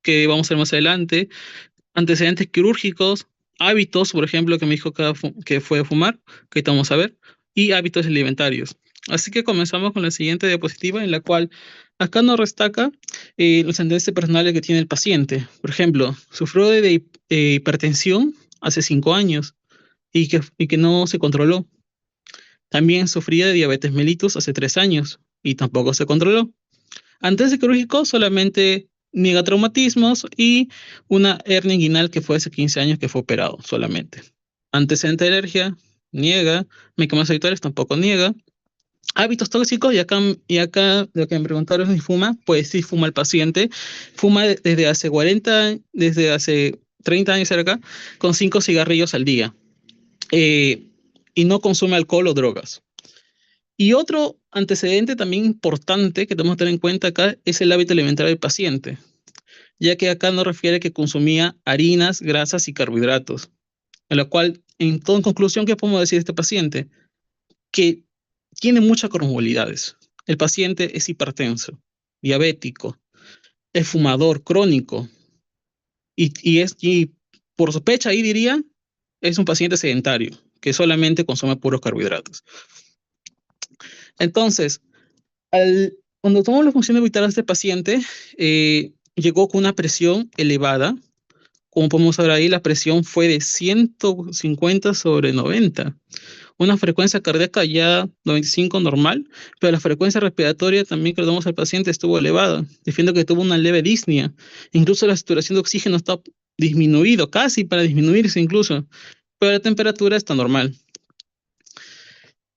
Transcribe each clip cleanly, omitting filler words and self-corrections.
que vamos a ver más adelante, antecedentes quirúrgicos, hábitos, por ejemplo, que me dijo que fue fumar, que ahorita vamos a ver, y hábitos alimentarios. Así que comenzamos con la siguiente diapositiva, en la cual acá nos destaca los antecedentes personales que tiene el paciente. Por ejemplo, sufrió de hipertensión hace 5 años y que no se controló. También sufría de diabetes mellitus hace 3 años y tampoco se controló. Antes de quirúrgico, solamente niega traumatismos y una hernia inguinal que fue hace 15 años que fue operado solamente. Antecedente de alergia, niega. Medicamentos habituales, tampoco niega. Hábitos tóxicos, y acá lo que me preguntaron es si fuma, pues sí fuma el paciente. Fuma desde hace 30 años acá, con 5 cigarrillos al día. Y no consume alcohol o drogas. Y otro antecedente también importante que tenemos que tener en cuenta acá es el hábito alimentario del paciente, ya que acá nos refiere que consumía harinas, grasas y carbohidratos, en lo cual, en conclusión, ¿qué podemos decir de este paciente? Que tiene muchas comorbilidades. El paciente es hipertenso, diabético, es fumador crónico y por sospecha ahí diría, es un paciente sedentario que solamente consume puros carbohidratos. Entonces, cuando tomamos la función vital de este paciente, llegó con una presión elevada. Como podemos ver ahí, la presión fue de 150/90. Una frecuencia cardíaca ya 95 normal, pero la frecuencia respiratoria también que le damos al paciente estuvo elevada, diciendo que tuvo una leve disnea. Incluso la saturación de oxígeno está disminuido, casi para disminuirse incluso, pero la temperatura está normal.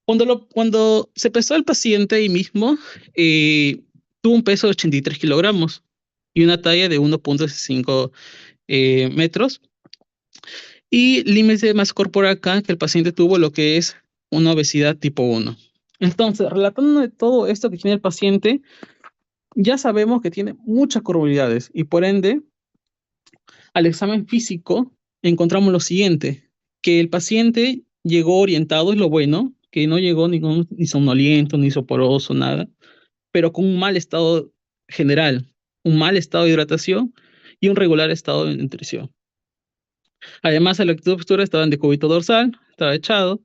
Cuando se pesó el paciente ahí mismo, tuvo un peso de 83 kilogramos y una talla de 1.65 metros. Y límite de masa corporal acá, que el paciente tuvo lo que es una obesidad tipo 1. Entonces, relatando de todo esto que tiene el paciente, ya sabemos que tiene muchas comorbilidades y por ende, al examen físico encontramos lo siguiente, que el paciente llegó orientado, es lo bueno, que no llegó ni somnoliento, ni soporoso, nada, pero con un mal estado general, un mal estado de hidratación y un regular estado de nutrición. Además, la actitud de postura estaba en decúbito dorsal, estaba echado,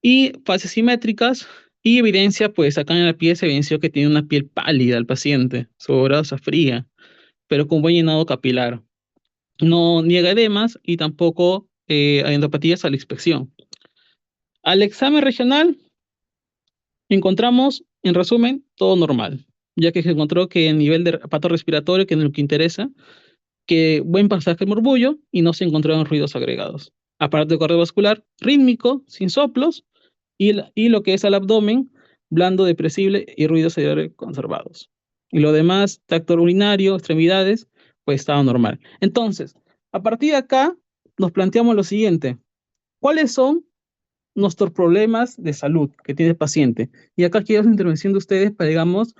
y fases simétricas, y evidencia, pues acá en la piel se evidenció que tiene una piel pálida el paciente, sudorosa, fría, pero con buen llenado capilar. No niega edemas y tampoco endopatías a la inspección. Al examen regional encontramos, en resumen, todo normal, ya que se encontró que el nivel de aparato respiratorio, que es lo que interesa, que buen pasaje del murmullo y no se encontraron ruidos agregados. Aparato cardiovascular rítmico, sin soplos, y lo que es al abdomen, blando, depresible y ruidos cerebrales conservados. Y lo demás, tracto urinario, extremidades, pues estaba normal. Entonces, a partir de acá, nos planteamos lo siguiente. ¿Cuáles son nuestros problemas de salud que tiene el paciente? Y acá quiero la intervención de ustedes para, digamos,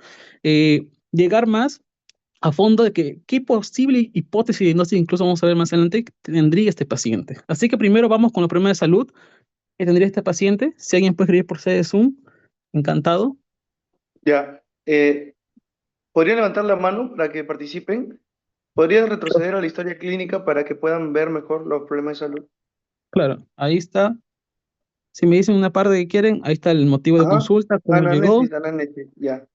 llegar más a fondo de qué posible hipótesis de diagnóstico, incluso vamos a ver más adelante, tendría este paciente. Así que primero vamos con los problemas de salud que tendría este paciente. Si alguien puede escribir por sede de Zoom, encantado. Ya. ¿Podrían levantar la mano para que participen? ¿Podrían retroceder a la historia clínica para que puedan ver mejor los problemas de salud? Claro, ahí está. Si me dicen una parte que quieren, ahí está el motivo de Ajá. consulta, cómo llegó. Anamnesis, ya.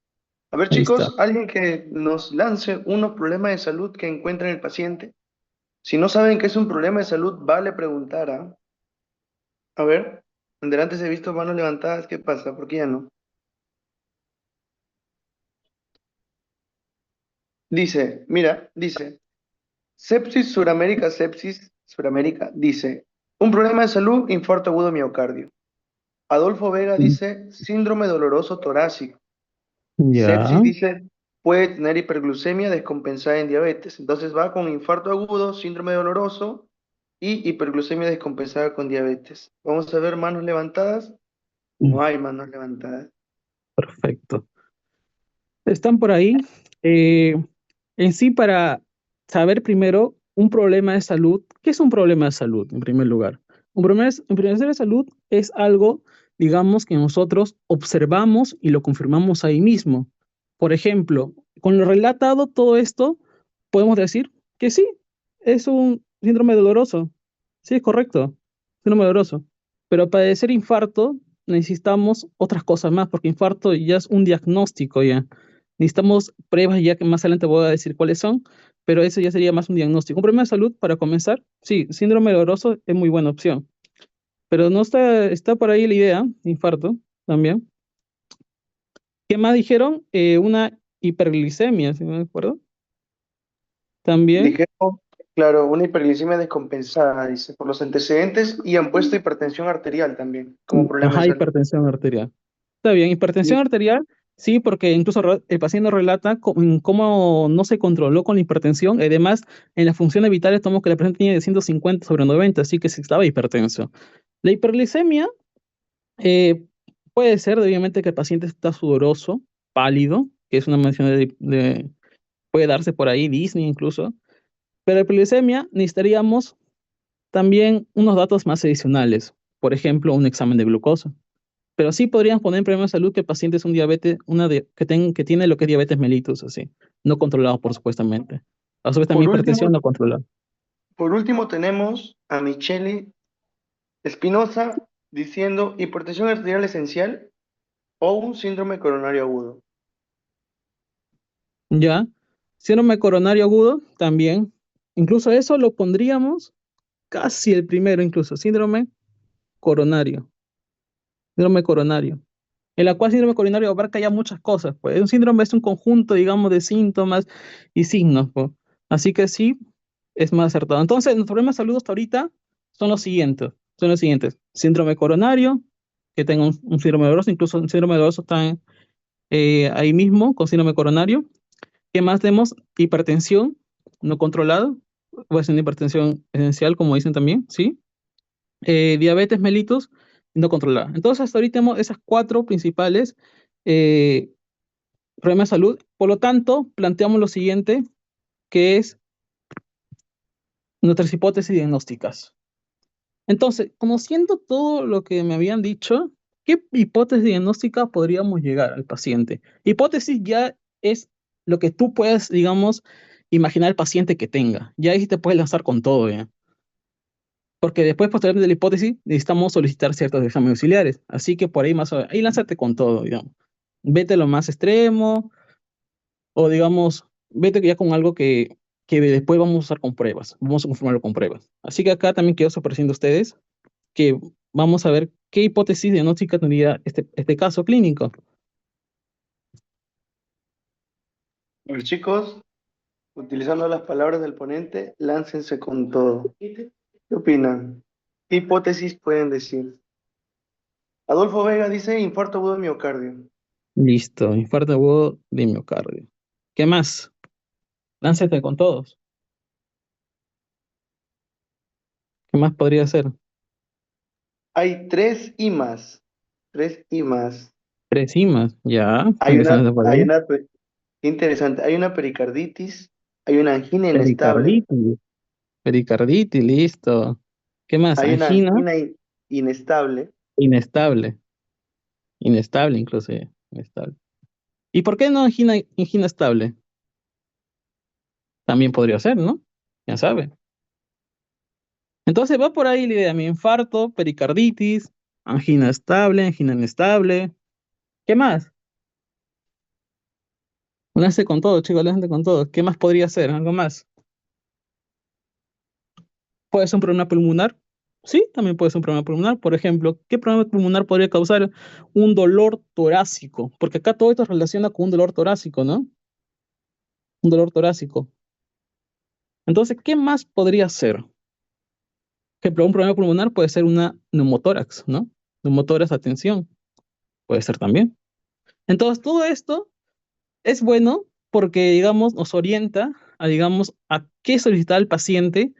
A ver, Ahí está. chicos, alguien que nos lance unos problemas de salud que encuentra en el paciente. Si no saben qué es un problema de salud, vale preguntar, ¿ah? A ver, delante se he visto manos levantadas, ¿qué pasa? ¿Por qué ya no? Dice, mira, dice, Sepsis Suramérica, dice, un problema de salud, infarto agudo miocardio. Adolfo Vega dice, síndrome doloroso torácico. Sepsis Ya. dice, puede tener hiperglucemia descompensada en diabetes. Entonces va con infarto agudo, síndrome doloroso y hiperglucemia descompensada con diabetes. Vamos a ver manos levantadas. No hay manos levantadas. Perfecto. Están por ahí. Eh, en sí, para saber primero un problema de salud, ¿qué es un problema de salud en primer lugar? Un problema de salud es algo, digamos, que nosotros observamos y lo confirmamos ahí mismo. Por ejemplo, con lo relatado todo esto, podemos decir que sí, es un síndrome doloroso. Sí, es correcto, síndrome doloroso. Pero para padecer infarto necesitamos otras cosas más, porque infarto ya es un diagnóstico ya. Necesitamos pruebas ya que más adelante voy a decir cuáles son, pero eso ya sería más un diagnóstico. Un problema de salud para comenzar, sí, síndrome doloroso es muy buena opción. Pero no está por ahí la idea, infarto también. ¿Qué más dijeron? Una hiperglicemia, si no me acuerdo. También, Dijeron, claro, una hiperglicemia descompensada, dice, por los antecedentes y han puesto hipertensión arterial también como problema de ajá, salud. hipertensión arterial. Está bien, hipertensión Y arterial, sí, porque incluso el paciente relata cómo no se controló con la hipertensión. Además, en las funciones vitales tomamos que la paciente tenía de 150/90, así que sí estaba hipertenso. La hiperglicemia eh, puede ser, obviamente, que el paciente está sudoroso, pálido, que es una mención puede darse por ahí, Disney incluso. Pero la hiperglicemia necesitaríamos también unos datos más adicionales, por ejemplo, un examen de glucosa. Pero sí podríamos poner en problema de salud que el paciente es un diabetes, que tiene lo que es diabetes mellitus, así, no controlado por supuestamente. A su vez también por hipertensión último, no controlada. por último tenemos a Michele Espinosa diciendo hipertensión arterial esencial o un síndrome coronario agudo. Ya, síndrome coronario agudo también. Incluso eso lo pondríamos casi el primero, incluso, coronario, síndrome coronario. En la cual síndrome coronario abarca ya muchas cosas, pues. Un síndrome es un conjunto, digamos, de síntomas y signos, pues. Así que sí, es más acertado. Entonces, los problemas de salud hasta ahorita son los siguientes. Síndrome coronario, que tenga un síndrome doloroso, incluso un síndrome doloroso está ahí mismo con síndrome coronario. ¿Qué más tenemos? Hipertensión no controlada, puede ser una hipertensión esencial, como dicen también, ¿sí? Diabetes mellitus no controlada. Entonces, hasta ahorita tenemos esas cuatro principales eh, problemas de salud. Por lo tanto, planteamos lo siguiente, que es nuestras hipótesis diagnósticas. Entonces, conociendo todo lo que me habían dicho, ¿qué hipótesis diagnóstica podríamos llegar al paciente? Hipótesis ya es lo que tú puedes, digamos, imaginar el paciente que tenga. Ya ahí sí te puedes lanzar con todo, ¿ya? Porque después, posteriormente de la hipótesis, necesitamos solicitar ciertos exámenes auxiliares. Así que por ahí ahí lánzate con todo, digamos. Vete a lo más extremo, o digamos, vete ya con algo que después vamos a usar con pruebas. Vamos a confirmarlo con pruebas. Así que acá también quiero sorprendiendo a ustedes que vamos a ver qué hipótesis diagnóstica tendría este caso clínico. Los chicos, utilizando las palabras del ponente, láncense con todo. ¿Qué opinan? ¿Qué hipótesis pueden decir? Adolfo Vega dice infarto agudo de miocardio. Listo, infarto agudo de miocardio. ¿Qué más? Lánzate con todos. ¿Qué más podría ser? Hay tres IMAs. Tres IMAs. Tres imas, ya. Hay una, Empezando por hay ahí. una, qué interesante, hay una pericarditis, hay una angina inestable, Pericarditis. Pericarditis, listo. ¿Qué más? hay una Angina, angina inestable. inestable. Inestable, inclusive. Inestable. ¿Y por qué no angina estable? También podría ser, ¿no? Ya sabe. Entonces va por ahí la idea, mi infarto, pericarditis, angina estable, angina inestable. ¿Qué más? Lance con todo, chicos, lance con todo. ¿Qué más podría ser? ¿Algo más? ¿Puede ser un problema pulmonar? Sí, también puede ser un problema pulmonar. Por ejemplo, ¿qué problema pulmonar podría causar un dolor torácico? Porque acá todo esto se relaciona con un dolor torácico, ¿no? Un dolor torácico. Entonces, ¿qué más podría ser? Por ejemplo, un problema pulmonar puede ser una neumotórax, ¿no? Neumotórax a tensión, puede ser también. Entonces, todo esto es bueno porque, digamos, nos orienta a, digamos, a qué solicitar al paciente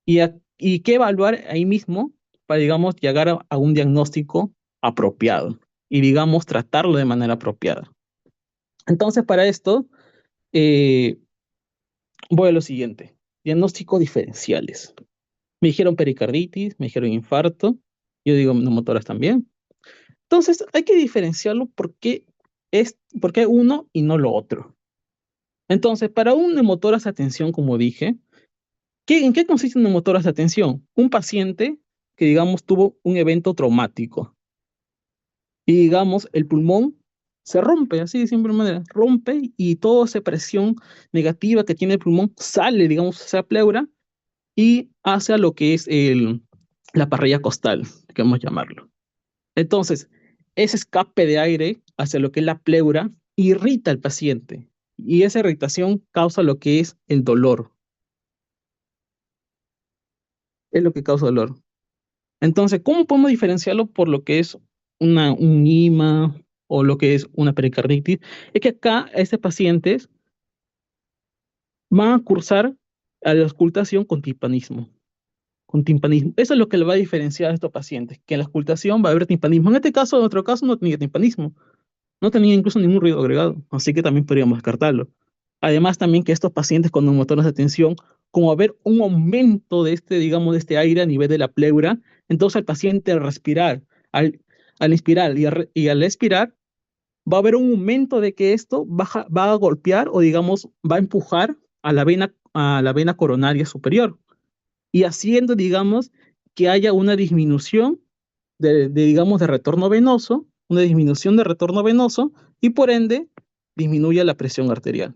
y qué evaluar ahí mismo para, digamos, llegar a un diagnóstico apropiado y, digamos, tratarlo de manera apropiada. Entonces, para esto, eh, voy a lo siguiente. Diagnósticos diferenciales. Me dijeron pericarditis, me dijeron infarto, yo digo neumotoras también. Entonces, hay que diferenciarlo porque es, porque uno y no lo otro. Entonces, para un neumotórax de atención, como dije, ¿en qué consiste un neumotórax de atención? Un paciente que, digamos, tuvo un evento traumático y, digamos, el pulmón se rompe, así de simple manera, rompe y toda esa presión negativa que tiene el pulmón sale, digamos, hacia la pleura y hacia lo que es la parrilla costal, queremos llamarlo. Entonces, ese escape de aire hacia lo que es la pleura irrita al paciente y esa irritación causa lo que es el dolor, es lo que causa dolor. Entonces, ¿cómo podemos diferenciarlo por lo que es un IMA o lo que es una pericarditis? Es que acá estos pacientes van a cursar a la auscultación con timpanismo. Con timpanismo. Eso es lo que le va a diferenciar a estos pacientes, que en la auscultación va a haber timpanismo. En este caso, en otro caso, no tenía timpanismo. No tenía incluso ningún ruido agregado, así que también podríamos descartarlo. Además, también que estos pacientes con neumotonas de atención, como haber un aumento de este, digamos, de este aire a nivel de la pleura, entonces al paciente al respirar, al inspirar y al expirar, va a haber un aumento de que esto va a golpear o, digamos, va a empujar a la vena coronaria superior y haciendo, digamos, que haya una disminución digamos, de retorno venoso, una disminución de retorno venoso y por ende disminuye la presión arterial,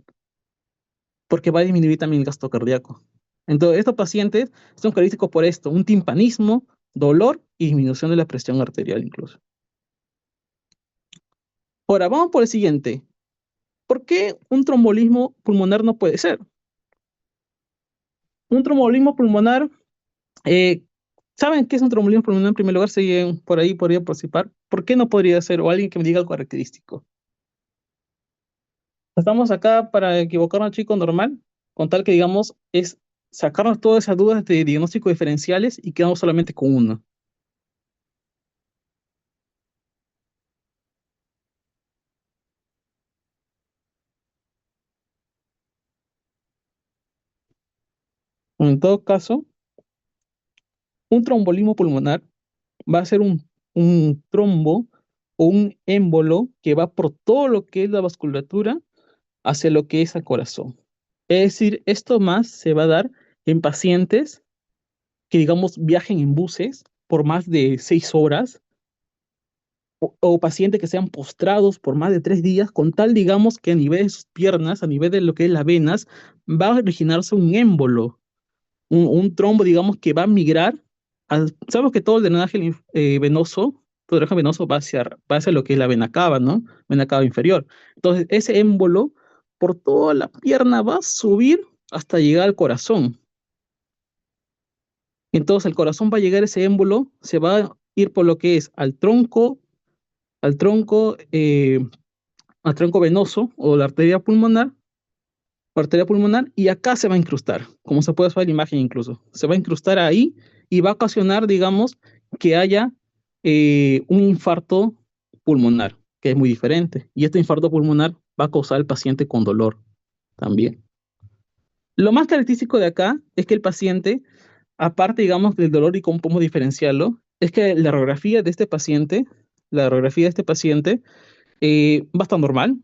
porque va a disminuir también el gasto cardíaco. Entonces, estos pacientes son característicos por esto, un timpanismo, dolor y disminución de la presión arterial incluso. Ahora, vamos por el siguiente. ¿Por qué un trombolismo pulmonar no puede ser? Un trombolismo pulmonar, eh, ¿saben qué es un trombolismo pulmonar en primer lugar? Si por ahí podría participar. ¿Por qué no podría ser? O alguien que me diga algo característico. Estamos acá para equivocarnos, chico, normal, con tal que, digamos, es sacarnos todas esas dudas de diagnóstico diferenciales y quedamos solamente con uno. En todo caso, un trombolismo pulmonar va a ser un trombo o un émbolo que va por todo lo que es la vasculatura hacia lo que es el corazón. Es decir, esto más se va a dar en pacientes que, digamos, viajen en buses por más de 6 horas o pacientes que sean postrados por más de 3 días, con tal, digamos, que a nivel de sus piernas, a nivel de lo que es las venas, va a originarse un émbolo, un trombo, digamos, que va a migrar. Sabemos que todo el drenaje venoso, todo el drenaje venoso va hacia lo que es la vena cava, ¿no? Vena cava inferior. Entonces, ese émbolo por toda la pierna va a subir hasta llegar al corazón. Entonces, el corazón va a llegar a ese émbolo, se va a ir por lo que es al tronco, eh, al tronco venoso o la arteria pulmonar, y acá se va a incrustar, como se puede ver en la imagen incluso. Se va a incrustar ahí y va a ocasionar, digamos, que haya un infarto pulmonar, que es muy diferente. Y este infarto pulmonar va a causar al paciente con dolor también. Lo más característico de acá es que el paciente, aparte, digamos, del dolor y cómo podemos diferenciarlo, es que la radiografía de este paciente va a estar normal.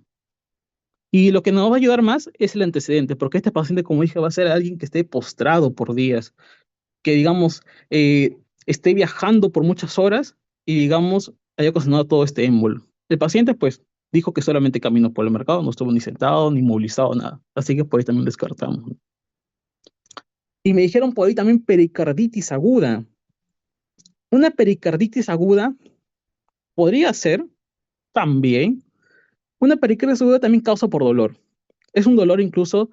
Y lo que nos va a ayudar más es el antecedente, porque este paciente, como dije, va a ser alguien que esté postrado por días, que, digamos, esté viajando por muchas horas y, digamos, haya ocasionado todo este émbolo. El paciente, pues, dijo que solamente caminó por el mercado, no estuvo ni sentado, ni movilizado, nada. Así que por ahí también descartamos. Y me dijeron por ahí también pericarditis aguda. Una pericarditis aguda podría ser también. Una pericarditis aguda también causa por dolor. Es un dolor incluso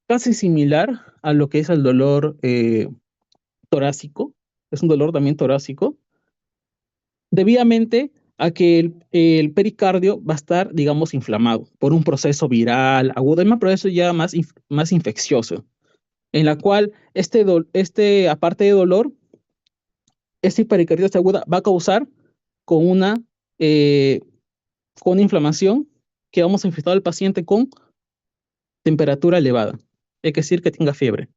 casi similar a lo que es el dolor torácico. Es un dolor también torácico, debidamente a que el pericardio va a estar, digamos, inflamado por un proceso viral agudo, y un proceso ya más infeccioso, en la cual aparte de dolor, este pericarditis aguda va a causar con una, eh, con una inflamación que vamos a infectar al paciente con temperatura elevada, es decir, que tenga fiebre.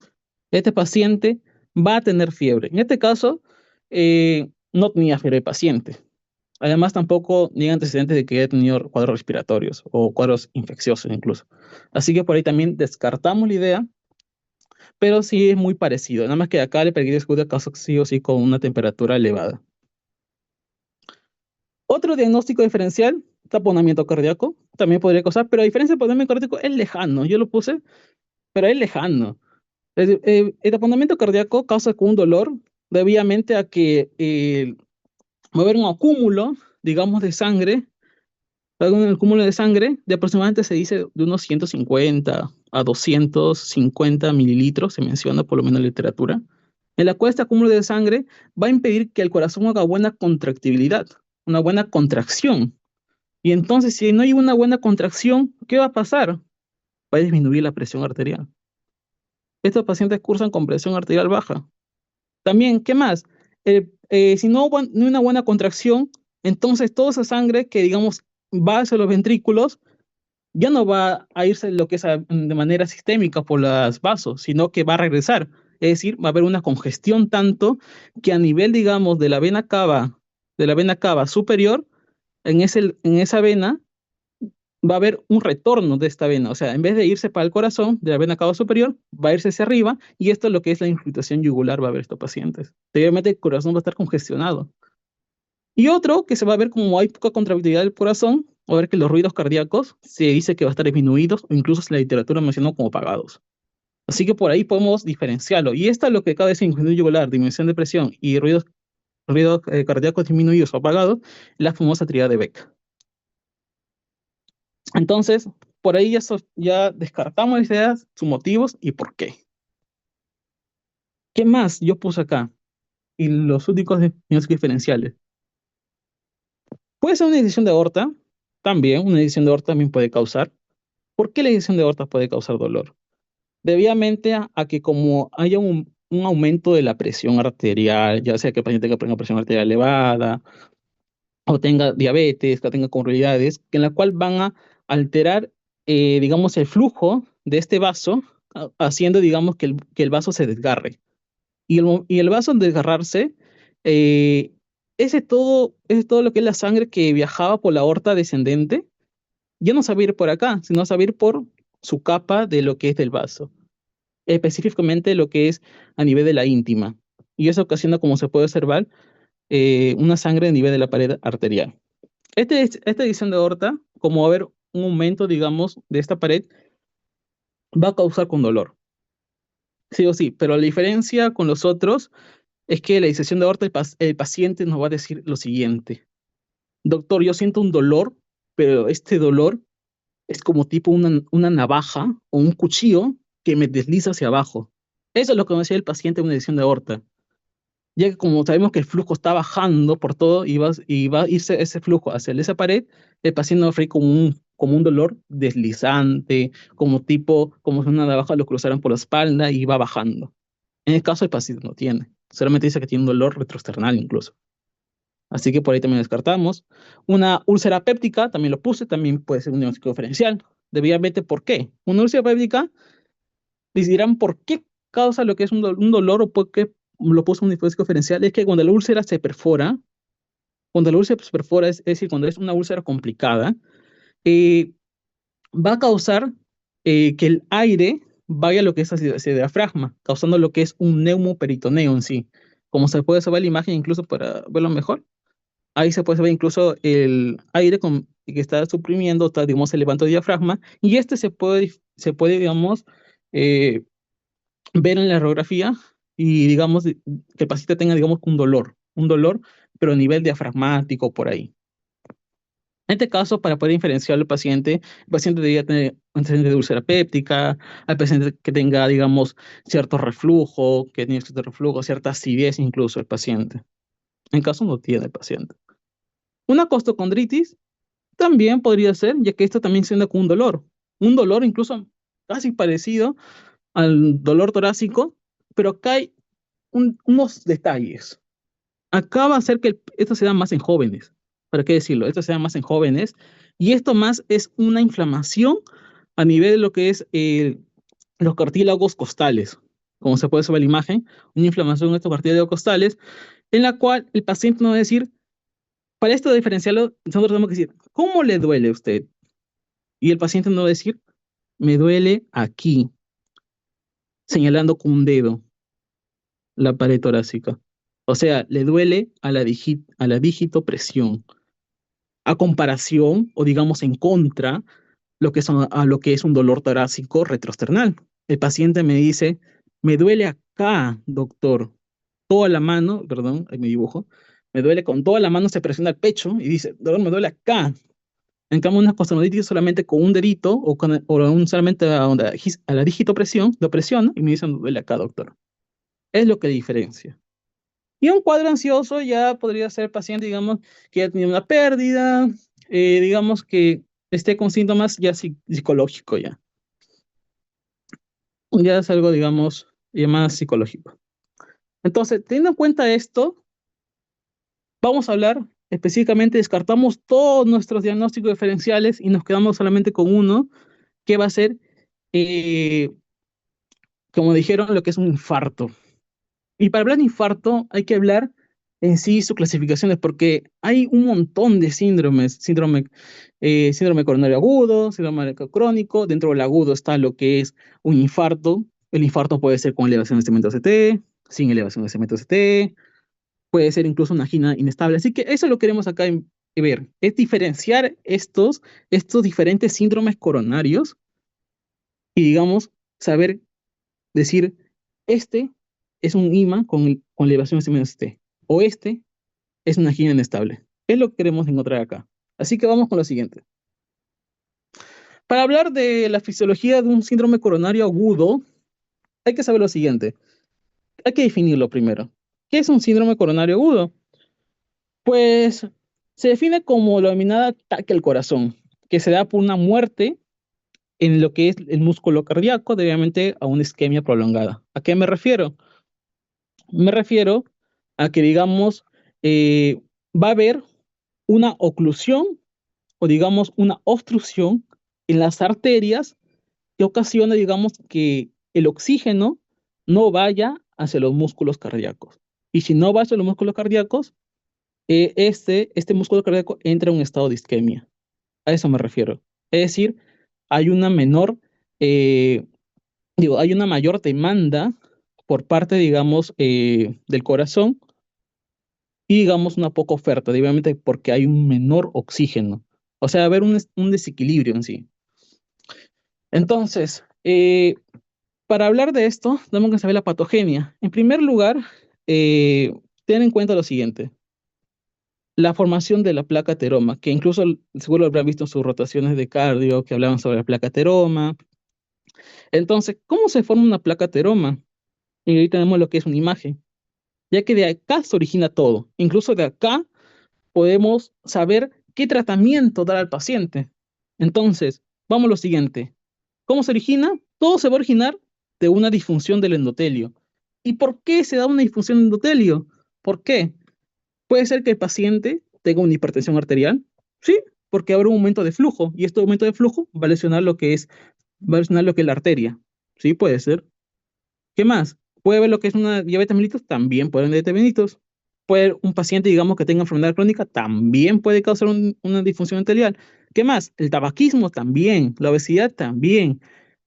Este paciente va a tener fiebre. En este caso, no tenía fiebre el paciente. Además, tampoco niega antecedentes de que haya tenido cuadros respiratorios o cuadros infecciosos incluso. Así que por ahí también descartamos la idea, pero sí es muy parecido. Nada más que acá le permite descubrir casos sí o sí con una temperatura elevada. Otro diagnóstico diferencial, taponamiento cardíaco, también podría causar, pero a diferencia del taponamiento cardíaco es lejano. Yo lo puse, pero es lejano. El taponamiento cardíaco causa con un dolor, debidamente a que va a haber un acúmulo, digamos, de sangre, un acúmulo de sangre de aproximadamente se dice de unos 150 a 250 mililitros, se menciona por lo menos en la literatura, en la cual este acúmulo de sangre va a impedir que el corazón haga buena contractibilidad, una buena contracción. Y entonces, si no hay una buena contracción, ¿qué va a pasar? Va a disminuir la presión arterial. Estos pacientes cursan con presión arterial baja. También, ¿qué más? Si no hay una buena contracción, entonces toda esa sangre que, digamos, va hacia los ventrículos, ya no va a irse lo que es de manera sistémica por los vasos, sino que va a regresar. Es decir, va a haber una congestión tanto que a nivel, digamos, de la vena cava superior, en esa vena, va a haber un retorno de esta vena. O sea, en vez de irse para el corazón de la vena cava superior, va a irse hacia arriba y esto es lo que es la infiltración yugular va a haber estos pacientes. Obviamente el corazón va a estar congestionado. Y otro que se va a ver como hay poca contractilidad del corazón, va a ver que los ruidos cardíacos se dice que va a estar disminuidos o incluso la literatura mencionó como apagados. Así que por ahí podemos diferenciarlo. Y esta es lo que cada vez infiltración yugular, disminución de presión y ruidos cardíacos disminuidos o apagados, la famosa tríada de Beck. Entonces, por ahí ya descartamos las ideas, sus motivos y por qué. ¿Qué más yo puse acá? Y los únicos diagnósticos diferenciales. Puede ser una decisión de aorta, también, una decisión de aorta también puede causar. ¿Por qué la decisión de aorta puede causar dolor? Debidamente a que como haya un aumento de la presión arterial, ya sea que el paciente tenga presión arterial elevada, o tenga diabetes, que tenga comorbilidades, en la cual van a alterar, digamos, el flujo de este vaso, haciendo, digamos, que el vaso se desgarre. Y el vaso al desgarrarse, eh, ese todo lo que es la sangre que viajaba por la aorta descendente, ya no sabe ir por acá, sino sabe ir por su capa de lo que es del vaso, específicamente lo que es a nivel de la íntima. Y eso ocasiona, como se puede observar, una sangre a nivel de la pared arterial. Esta edición de aorta, como va a haber un aumento, digamos, de esta pared, va a causar con dolor. Sí o sí, pero la diferencia con los otros es que la disección de aorta, el paciente nos va a decir lo siguiente: doctor, yo siento un dolor, pero este dolor es como tipo una navaja o un cuchillo que me desliza hacia abajo. Eso es lo que me decía el paciente en una disección de aorta, ya que como sabemos que el flujo está bajando por todo y va a irse ese flujo hacia esa pared, el paciente va a sufrir como un dolor deslizante, como si una navaja lo cruzaran por la espalda y va bajando. En el caso el paciente no tiene, solamente dice que tiene un dolor retroesternal incluso. Así que por ahí también descartamos. Una úlcera péptica, también lo puse, también puede ser un diagnóstico diferencial. Debidamente, ¿por qué? Una úlcera péptica, les dirán por qué causa lo que es un dolor o por qué lo puso un diagnóstico diferencial. Es que cuando la úlcera se perfora, cuando la úlcera se perfora, es decir, cuando es una úlcera complicada, eh, va a causar que el aire vaya a lo que es hacia ese diafragma, causando lo que es un neumoperitoneo en sí. Como se puede observar la imagen incluso para verlo mejor, ahí se puede ver incluso el aire que está suprimiendo, está, digamos, el levanto del diafragma, y este se puede, digamos, eh, ver en la radiografía y, digamos, que el paciente tenga, digamos, un dolor, pero a nivel diafragmático por ahí. En este caso, para poder diferenciar al paciente, el paciente debería tener un antecedente de úlcera péptica, al paciente que tenga, digamos, cierto reflujo, que tiene cierto reflujo, cierta acidez incluso el paciente. En caso no tiene el paciente. Una costocondritis también podría ser, ya que esto también se anda con un dolor incluso casi parecido al dolor torácico, pero acá hay unos detalles. Acá va a ser que esto se da más en jóvenes, ¿para qué decirlo? Esto se da más en jóvenes, y esto más es una inflamación a nivel de lo que es los cartílagos costales, como se puede ver en la imagen, una inflamación en estos cartílagos costales, en la cual el paciente nos va a decir, Para esto diferenciarlo, nosotros tenemos que decir, ¿cómo le duele a usted? Y el paciente no va a decir, me duele aquí, señalando con un dedo la pared torácica. O sea, le duele a la digitopresión. A comparación, o digamos en contra, a lo que es un dolor torácico retrosternal. El paciente me dice, me duele acá, doctor, toda la mano, perdón, ahí me dibujo, me duele con toda la mano, se presiona el pecho y dice, dolor, me duele acá. En cambio, una costenoiditis solamente con un dedito solamente a la digitopresión, lo presiona y me dice, me duele acá, doctor. Es lo que diferencia. Y un cuadro ansioso ya podría ser paciente, digamos, que ya tiene una pérdida, digamos que esté con síntomas ya psicológicos ya. Ya es algo, digamos, ya más psicológico. Entonces, teniendo en cuenta esto, vamos a hablar específicamente, descartamos todos nuestros diagnósticos diferenciales y nos quedamos solamente con uno, que va a ser, eh, como dijeron, lo que es un infarto. Y para hablar de infarto hay que hablar en sí sus clasificaciones, porque hay un montón de síndromes, síndrome coronario agudo, síndrome crónico, dentro del agudo está lo que es un infarto, el infarto puede ser con elevación de segmento CT, sin elevación de segmento CT, puede ser incluso una angina inestable, así que eso lo queremos acá ver, es diferenciar estos diferentes síndromes coronarios y digamos, saber decir, este es un IMA con elevación de segmento CT, o este es una angina inestable. Es lo que queremos encontrar acá. Así que vamos con lo siguiente. Para hablar de la fisiología de un síndrome coronario agudo, hay que saber lo siguiente. Hay que definirlo primero. ¿Qué es un síndrome coronario agudo? Pues se define como la denominada ataque al corazón, que se da por una muerte en lo que es el músculo cardíaco, obviamente a una isquemia prolongada. ¿A qué me refiero? Me refiero a que, digamos, va a haber una oclusión o, digamos, una obstrucción en las arterias que ocasiona, digamos, que el oxígeno no vaya hacia los músculos cardíacos. Y si no va hacia los músculos cardíacos, este músculo cardíaco entra en un estado de isquemia. A eso me refiero. Es decir, hay una menor, eh, hay una mayor demanda por parte, digamos, del corazón y, digamos, una poca oferta, obviamente porque hay un menor oxígeno. O sea, va a haber un desequilibrio en sí. Entonces, para hablar de esto, tenemos que saber la patogenia. En primer lugar, ten en cuenta lo siguiente. La formación de la placa ateroma, que incluso seguro lo habrán visto en sus rotaciones de cardio que hablaban sobre la placa ateroma. Entonces, ¿cómo se forma una placa ateroma? Y ahí tenemos lo que es una imagen, ya que de acá se origina todo. Incluso de acá podemos saber qué tratamiento dar al paciente. Entonces, vamos a lo siguiente. ¿Cómo se origina? Todo se va a originar de una disfunción del endotelio. ¿Y por qué se da una disfunción del endotelio? ¿Por qué? Puede ser que el paciente tenga una hipertensión arterial, sí, porque habrá un aumento de flujo y este aumento de flujo va a lesionar lo que es la arteria, sí, puede ser. ¿Qué más? Puede haber lo que es una diabetes mellitus, también puede haber diabetes mellitus. Puede haber un paciente, digamos, que tenga enfermedad crónica, también puede causar una disfunción arterial. ¿Qué más? El tabaquismo también, la obesidad también.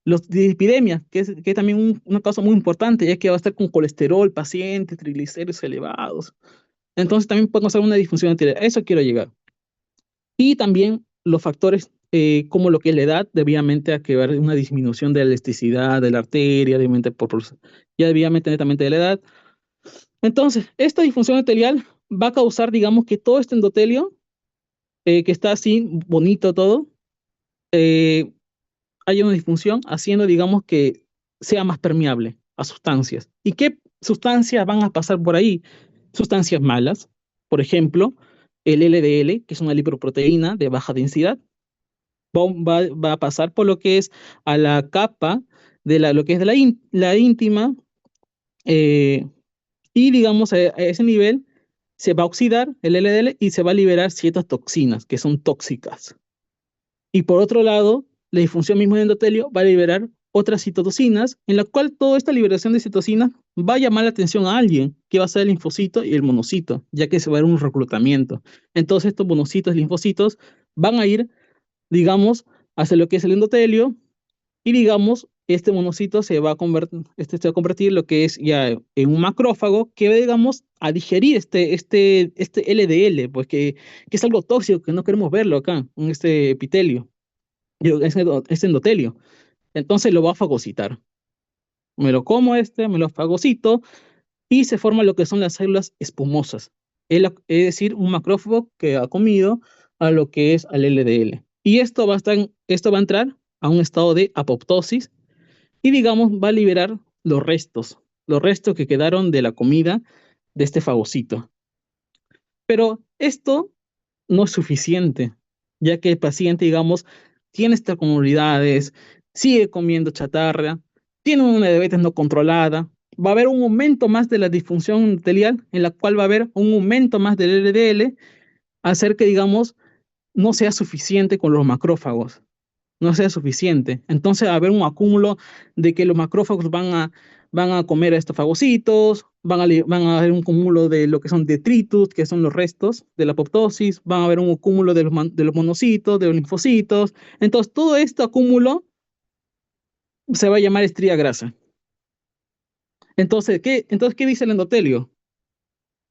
Los dislipidemias, que es también una causa muy importante, ya que va a estar con colesterol, paciente, triglicéridos elevados. Entonces también puede causar una disfunción arterial. A eso quiero llegar. Y también los factores como lo que es la edad, debidamente a que va a haber una disminución de la elasticidad de la arteria, ya debidamente netamente de la edad. Entonces, esta disfunción arterial va a causar, digamos, que todo este endotelio, que está así, bonito todo, eh, haya una disfunción, haciendo, digamos, que sea más permeable a sustancias. ¿Y qué sustancias van a pasar por ahí? Sustancias malas, por ejemplo, el LDL, que es una lipoproteína de baja densidad, va a pasar por lo que es a la capa de lo que es de la íntima, eh, y digamos a ese nivel se va a oxidar el LDL y se va a liberar ciertas toxinas que son tóxicas. Y por otro lado, la disfunción misma del endotelio va a liberar otras citocinas, en la cual toda esta liberación de citocinas va a llamar la atención a alguien, que va a ser el linfocito y el monocito, ya que se va a dar un reclutamiento. Entonces estos monocitos y linfocitos van a ir, digamos, hacia lo que es el endotelio, y digamos, este monocito se va a convertir en lo que es ya en un macrófago que va, digamos, a digerir este LDL, pues que es algo tóxico que no queremos verlo acá, en este epitelio, este endotelio. Entonces lo va a fagocitar. Me lo como me lo fagocito y se forma lo que son las células espumosas. Es decir, un macrófago que ha comido a lo que es al LDL. Y esto va a entrar a un estado de apoptosis y, digamos, va a liberar los restos que quedaron de la comida de este fagocito. Pero esto no es suficiente, ya que el paciente, digamos, tiene estas comorbilidades, sigue comiendo chatarra, tiene una diabetes no controlada, va a haber un aumento más de la disfunción endotelial, en la cual va a haber un aumento más del LDL, hacer que, digamos, no sea suficiente con los macrófagos, no sea suficiente. Entonces va a haber un acúmulo de que los macrófagos van a comer a estos fagocitos, van a haber un cúmulo de lo que son detritus, que son los restos de la apoptosis, van a haber un cúmulo de los monocitos, de los linfocitos. Entonces todo este acúmulo se va a llamar estría grasa. Entonces, ¿qué dice el endotelio?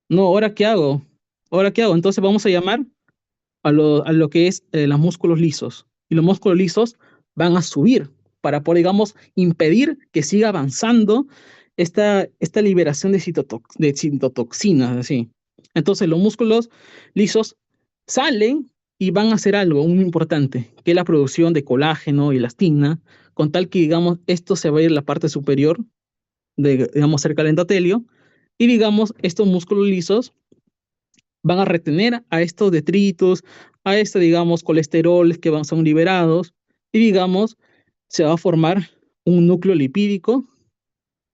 No, ¿ahora qué hago? ¿Ahora qué hago? Entonces vamos a llamar a lo que es los músculos lisos. Y los músculos lisos van a subir para poder, digamos, impedir que siga avanzando esta liberación de citotoxinas, así. Entonces los músculos lisos salen y van a hacer algo muy importante, que es la producción de colágeno y elastina, con tal que, digamos, esto se va a ir a la parte superior, digamos, cerca del endotelio, y, digamos, estos músculos lisos van a retener a estos detritos, a digamos, colesteroles que son liberados, y, digamos, se va a formar un núcleo lipídico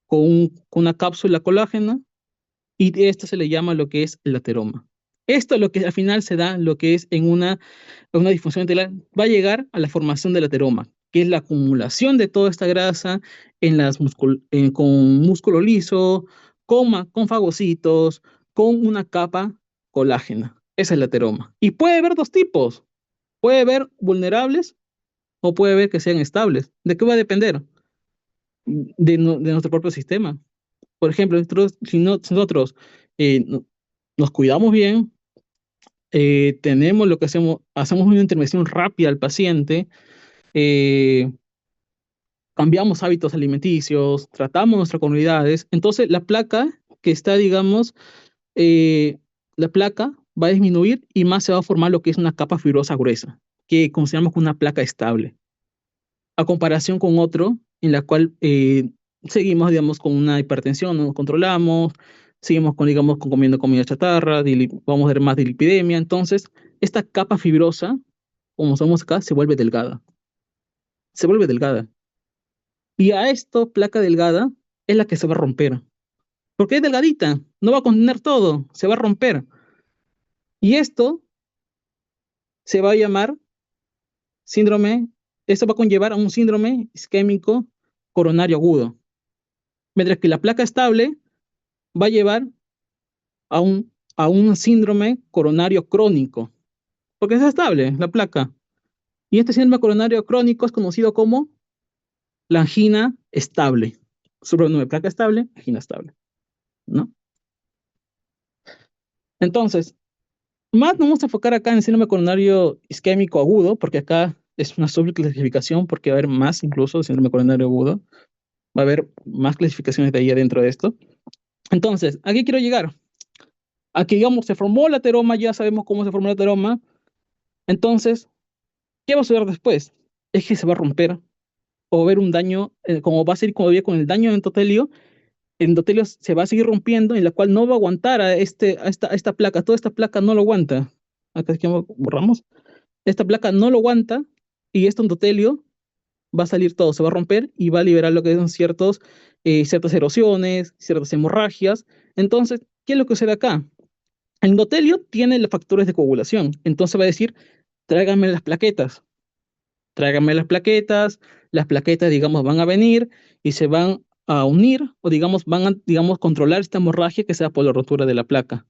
con una cápsula colágena, y esto se le llama lo que es el ateroma. Esto es lo que al final se da, lo que es en una disfunción enteral, va a llegar a la formación del ateroma, que es la acumulación de toda esta grasa con músculo liso, con fagocitos, con una capa colágena. Esa es el ateroma. Y puede haber dos tipos. Puede haber vulnerables o puede haber que sean estables. ¿De qué va a depender? De nuestro propio sistema. Por ejemplo, si nosotros nos cuidamos bien, tenemos lo que hacemos una intervención rápida al paciente, eh, cambiamos hábitos alimenticios, tratamos nuestras comunidades, entonces la placa que está, digamos, eh, la placa va a disminuir y más se va a formar lo que es una capa fibrosa gruesa, que consideramos como una placa estable, a comparación con otro en la cual seguimos, digamos, con una hipertensión, no nos controlamos, seguimos con, digamos, con comiendo comida chatarra, vamos a ver más de lipidemia, entonces esta capa fibrosa, como somos acá, se vuelve delgada. Y a esto, placa delgada, es la que se va a romper. Porque es delgadita, no va a contener todo, se va a romper. Y esto se va a llamar síndrome, esto va a conllevar a un síndrome isquémico coronario agudo. Mientras que la placa estable va a llevar a un síndrome coronario crónico. Porque es estable, la placa. Y este síndrome coronario crónico es conocido como la angina estable. Sobrenombre placa estable, angina estable, ¿no? Entonces, más nos vamos a enfocar acá en el síndrome coronario isquémico agudo, porque acá es una subclasificación, porque va a haber más incluso de síndrome coronario agudo. Va a haber más clasificaciones de ahí adentro de esto. Entonces, ¿a qué quiero llegar? Aquí, digamos, se formó la ateroma, ya sabemos cómo se formó la ateroma. Entonces, ¿qué va a suceder después? Es que se va a romper o va a haber un daño, como va a ser como había con el daño endotelio, el endotelio se va a seguir rompiendo, en la cual no va a aguantar a esta placa, toda esta placa no lo aguanta. Acá es que borramos. Esta placa no lo aguanta y este endotelio va a salir todo, se va a romper y va a liberar lo que son ciertas erosiones, ciertas hemorragias. Entonces, ¿qué es lo que sucede acá? El endotelio tiene los factores de coagulación, entonces va a decir, tráiganme las plaquetas. tráigame las plaquetas, digamos, van a venir y se van a unir o, digamos, van a, digamos, controlar esta hemorragia que sea por la rotura de la placa.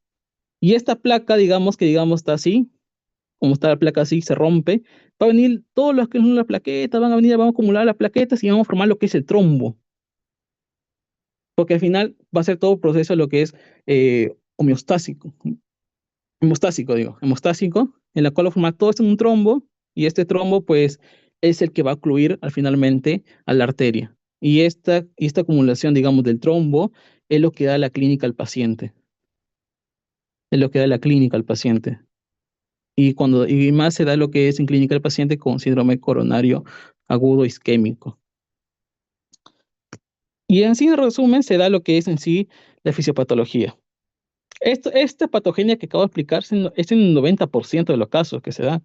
Y esta placa, digamos, que digamos está así, como está la placa así, se rompe, va a venir todos los que son las plaquetas, van a venir, van a acumular las plaquetas y vamos a formar lo que es el trombo. Porque al final va a ser todo proceso lo que es homeostásico, hemostásico, en la cual va a formar todo esto en un trombo, y este trombo, pues, es el que va a ocluir al finalmente a la arteria. Y esta acumulación, digamos, del trombo es lo que da la clínica al paciente. Es lo que da la clínica al paciente. Y más se da lo que es en clínica al paciente con síndrome coronario agudo isquémico. Y en sí, en resumen, se da lo que es en sí la fisiopatología. Esta patogenia que acabo de explicar es en el 90% de los casos que se da,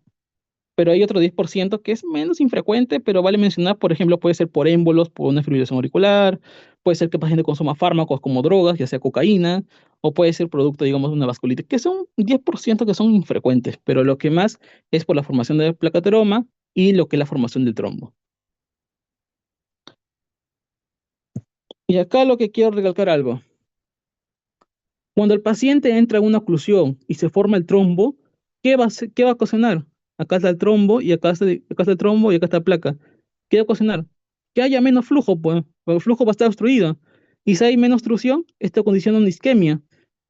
pero hay otro 10% que es menos infrecuente, pero vale mencionar, por ejemplo, puede ser por émbolos, por una fibrilación auricular, puede ser que el paciente consuma fármacos como drogas, ya sea cocaína, o puede ser producto, digamos, de una vasculitis, que son 10% que son infrecuentes, pero lo que más es por la formación del placateroma y lo que es la formación del trombo. Y acá lo que quiero recalcar algo. Cuando el paciente entra en una oclusión y se forma el trombo, qué va a ocasionar? Acá está el trombo y acá está el trombo y acá está la placa. ¿Qué va a ocasionar? Que haya menos flujo, pues, porque el flujo va a estar obstruido. Y si hay menos obstrucción, esto condiciona una isquemia.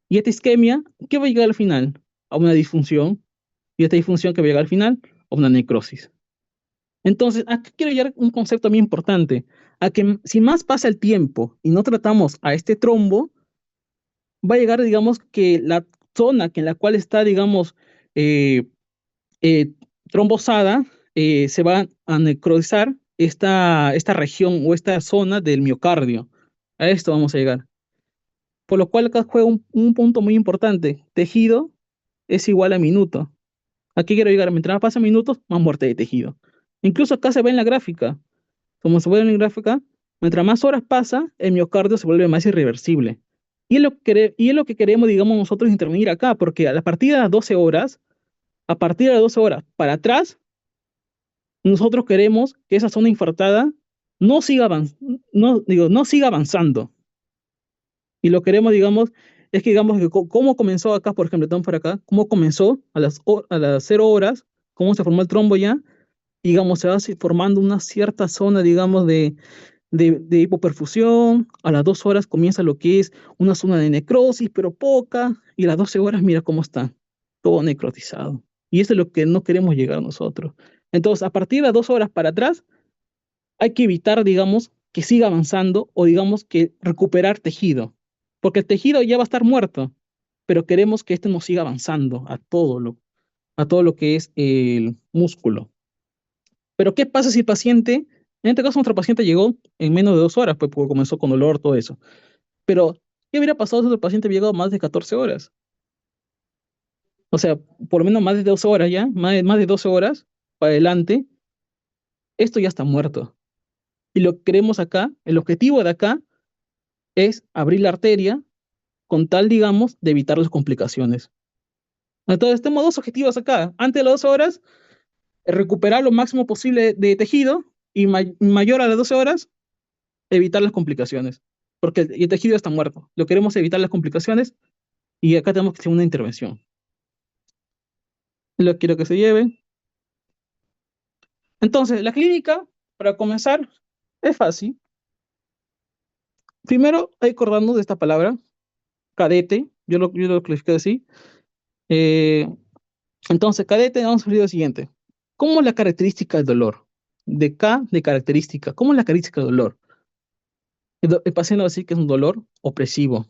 Y esta isquemia, ¿qué va a llegar al final? A una disfunción. Y esta disfunción que va a llegar al final, a una necrosis. Entonces, acá quiero llegar a un concepto muy importante, a que si más pasa el tiempo y no tratamos a este trombo, va a llegar, digamos, que la zona que en la cual está, digamos, eh, eh, trombosada, se va a necrotizar esta región o esta zona del miocardio. A esto vamos a llegar. Por lo cual acá juega un punto muy importante. Tejido es igual a minuto. Aquí quiero llegar, mientras más pasan minutos, más muerte de tejido. Incluso acá se ve en la gráfica. Como se ve en la gráfica, mientras más horas pasa, el miocardio se vuelve más irreversible. Y es lo que queremos, digamos, nosotros intervenir acá, porque a partir de las 12 horas, a partir de las 12 horas para atrás, nosotros queremos que esa zona infartada no siga avanzando. Y lo queremos, digamos, es que digamos que cómo comenzó acá, por ejemplo, estamos por acá, cómo comenzó a las 0 horas, cómo se formó el trombo ya, digamos, se va formando una cierta zona, digamos, de hipoperfusión. A las 2 horas comienza lo que es una zona de necrosis, pero poca, y a las 12 horas mira cómo está, todo necrotizado. Y eso es lo que no queremos llegar nosotros. Entonces, a partir de las 2 horas para atrás, hay que evitar, digamos, que siga avanzando o, digamos, que recuperar tejido, porque el tejido ya va a estar muerto, pero queremos que este no siga avanzando a todo lo que es el músculo. Pero ¿qué pasa si el paciente, en este caso nuestro paciente llegó en menos de 2 horas, pues porque comenzó con dolor, todo eso? Pero, ¿qué hubiera pasado si el paciente hubiera llegado más de 14 horas? O sea, por lo menos más de 12 horas ya, más de 12 horas para adelante, esto ya está muerto. Y lo que queremos acá, el objetivo de acá, es abrir la arteria con tal, digamos, de evitar las complicaciones. Entonces, tenemos dos objetivos acá. Antes de las 12 horas, recuperar lo máximo posible de tejido y mayor a las 12 horas, evitar las complicaciones, porque el tejido está muerto. Lo queremos evitar las complicaciones y acá tenemos que hacer una intervención. Lo quiero que se lleve. Entonces, la clínica, para comenzar, es fácil. Primero, hay que acordarnos de esta palabra, cadete. Yo lo clasifico así. Eh, entonces, cadete, vamos a ver lo siguiente. ¿Cómo es la característica del dolor? De K, de característica. ¿Cómo es la característica del dolor? El paciente va a decir que es un dolor opresivo.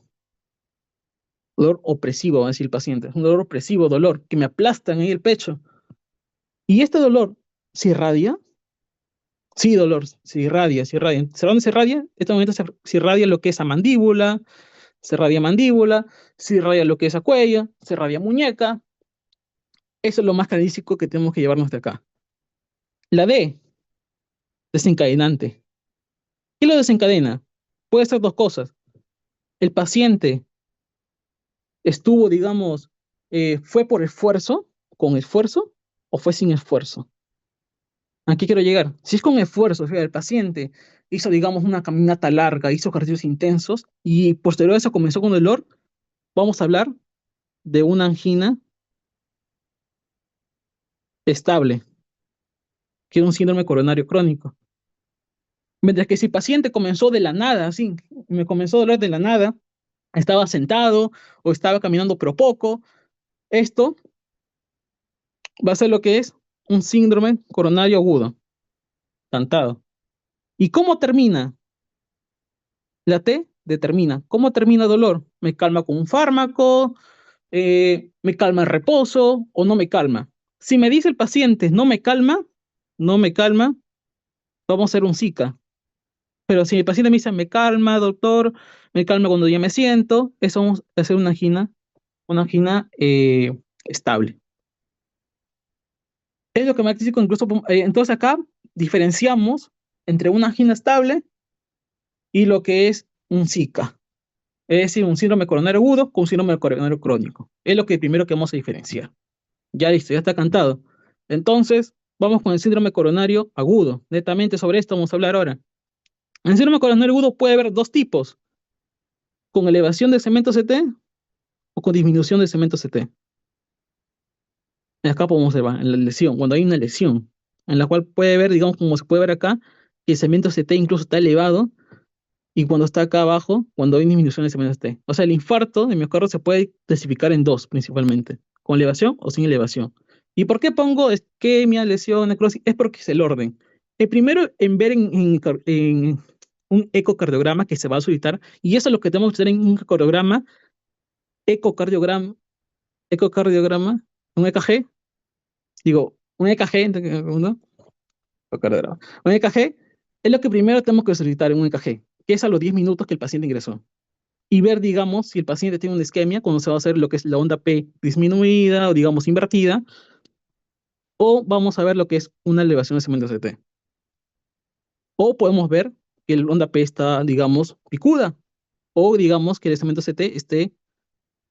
Dolor opresivo, va a decir el paciente. Es un dolor opresivo, dolor, que me aplastan en el pecho. ¿Y este dolor se irradia? Sí, dolor, se irradia, se irradia. ¿Dónde se irradia? En este momento se irradia lo que es a mandíbula, se irradia mandíbula, se irradia lo que es a cuello, se irradia muñeca. Eso es lo más característico que tenemos que llevarnos de acá. La D, desencadenante. ¿Qué lo desencadena? Puede ser dos cosas. El paciente estuvo, digamos, fue por esfuerzo, con esfuerzo, o fue sin esfuerzo. Aquí quiero llegar. Si es con esfuerzo, o sea, el paciente hizo, digamos, una caminata larga, hizo ejercicios intensos y posterior a eso comenzó con dolor, vamos a hablar de una angina estable, que es un síndrome coronario crónico. Mientras que si el paciente comenzó de la nada, así, me comenzó a doler de la nada, estaba sentado o estaba caminando pero poco, esto va a ser lo que es un síndrome coronario agudo, cantado. ¿Y cómo termina? La T determina cómo termina el dolor. ¿Me calma con un fármaco? ¿Me calma el reposo o no me calma? Si me dice el paciente no me calma, vamos a hacer un SICA. Pero si el paciente me dice, me calma, doctor, me calma cuando ya me siento, eso vamos a hacer una angina estable. Es lo que me dice incluso, entonces acá diferenciamos entre una angina estable y lo que es un SICA. Es decir, un síndrome coronario agudo con un síndrome coronario crónico. Es lo que primero que vamos a diferenciar. Ya listo, ya está cantado. Entonces, vamos con el síndrome coronario agudo. Netamente sobre esto vamos a hablar ahora. En el síndrome coronario agudo puede haber dos tipos, con elevación de cemento CT o con disminución de cemento CT. Acá podemos ver en la lesión, cuando hay una lesión, en la cual puede ver, digamos, como se puede ver acá, que el cemento CT incluso está elevado, y cuando está acá abajo, cuando hay disminución de cemento CT. O sea, el infarto de miocardio se puede clasificar en dos, principalmente, con elevación o sin elevación. ¿Y por qué pongo isquemia, lesión, necrosis? Es porque es el orden. El primero en ver en un ecocardiograma que se va a solicitar, y eso es lo que tenemos que hacer en un ecocardiograma, ecocardiograma, ecocardiograma, un EKG, digo, un EKG, ¿no? Ecocardiograma. Un EKG es lo que primero tenemos que solicitar en un EKG, que es a los 10 minutos que el paciente ingresó. Y ver, digamos, si el paciente tiene una isquemia, cuando se va a hacer lo que es la onda P disminuida o, digamos, invertida, o vamos a ver lo que es una elevación de cemento CT. O podemos ver que el onda P está, digamos, picuda, o digamos que el cemento CT esté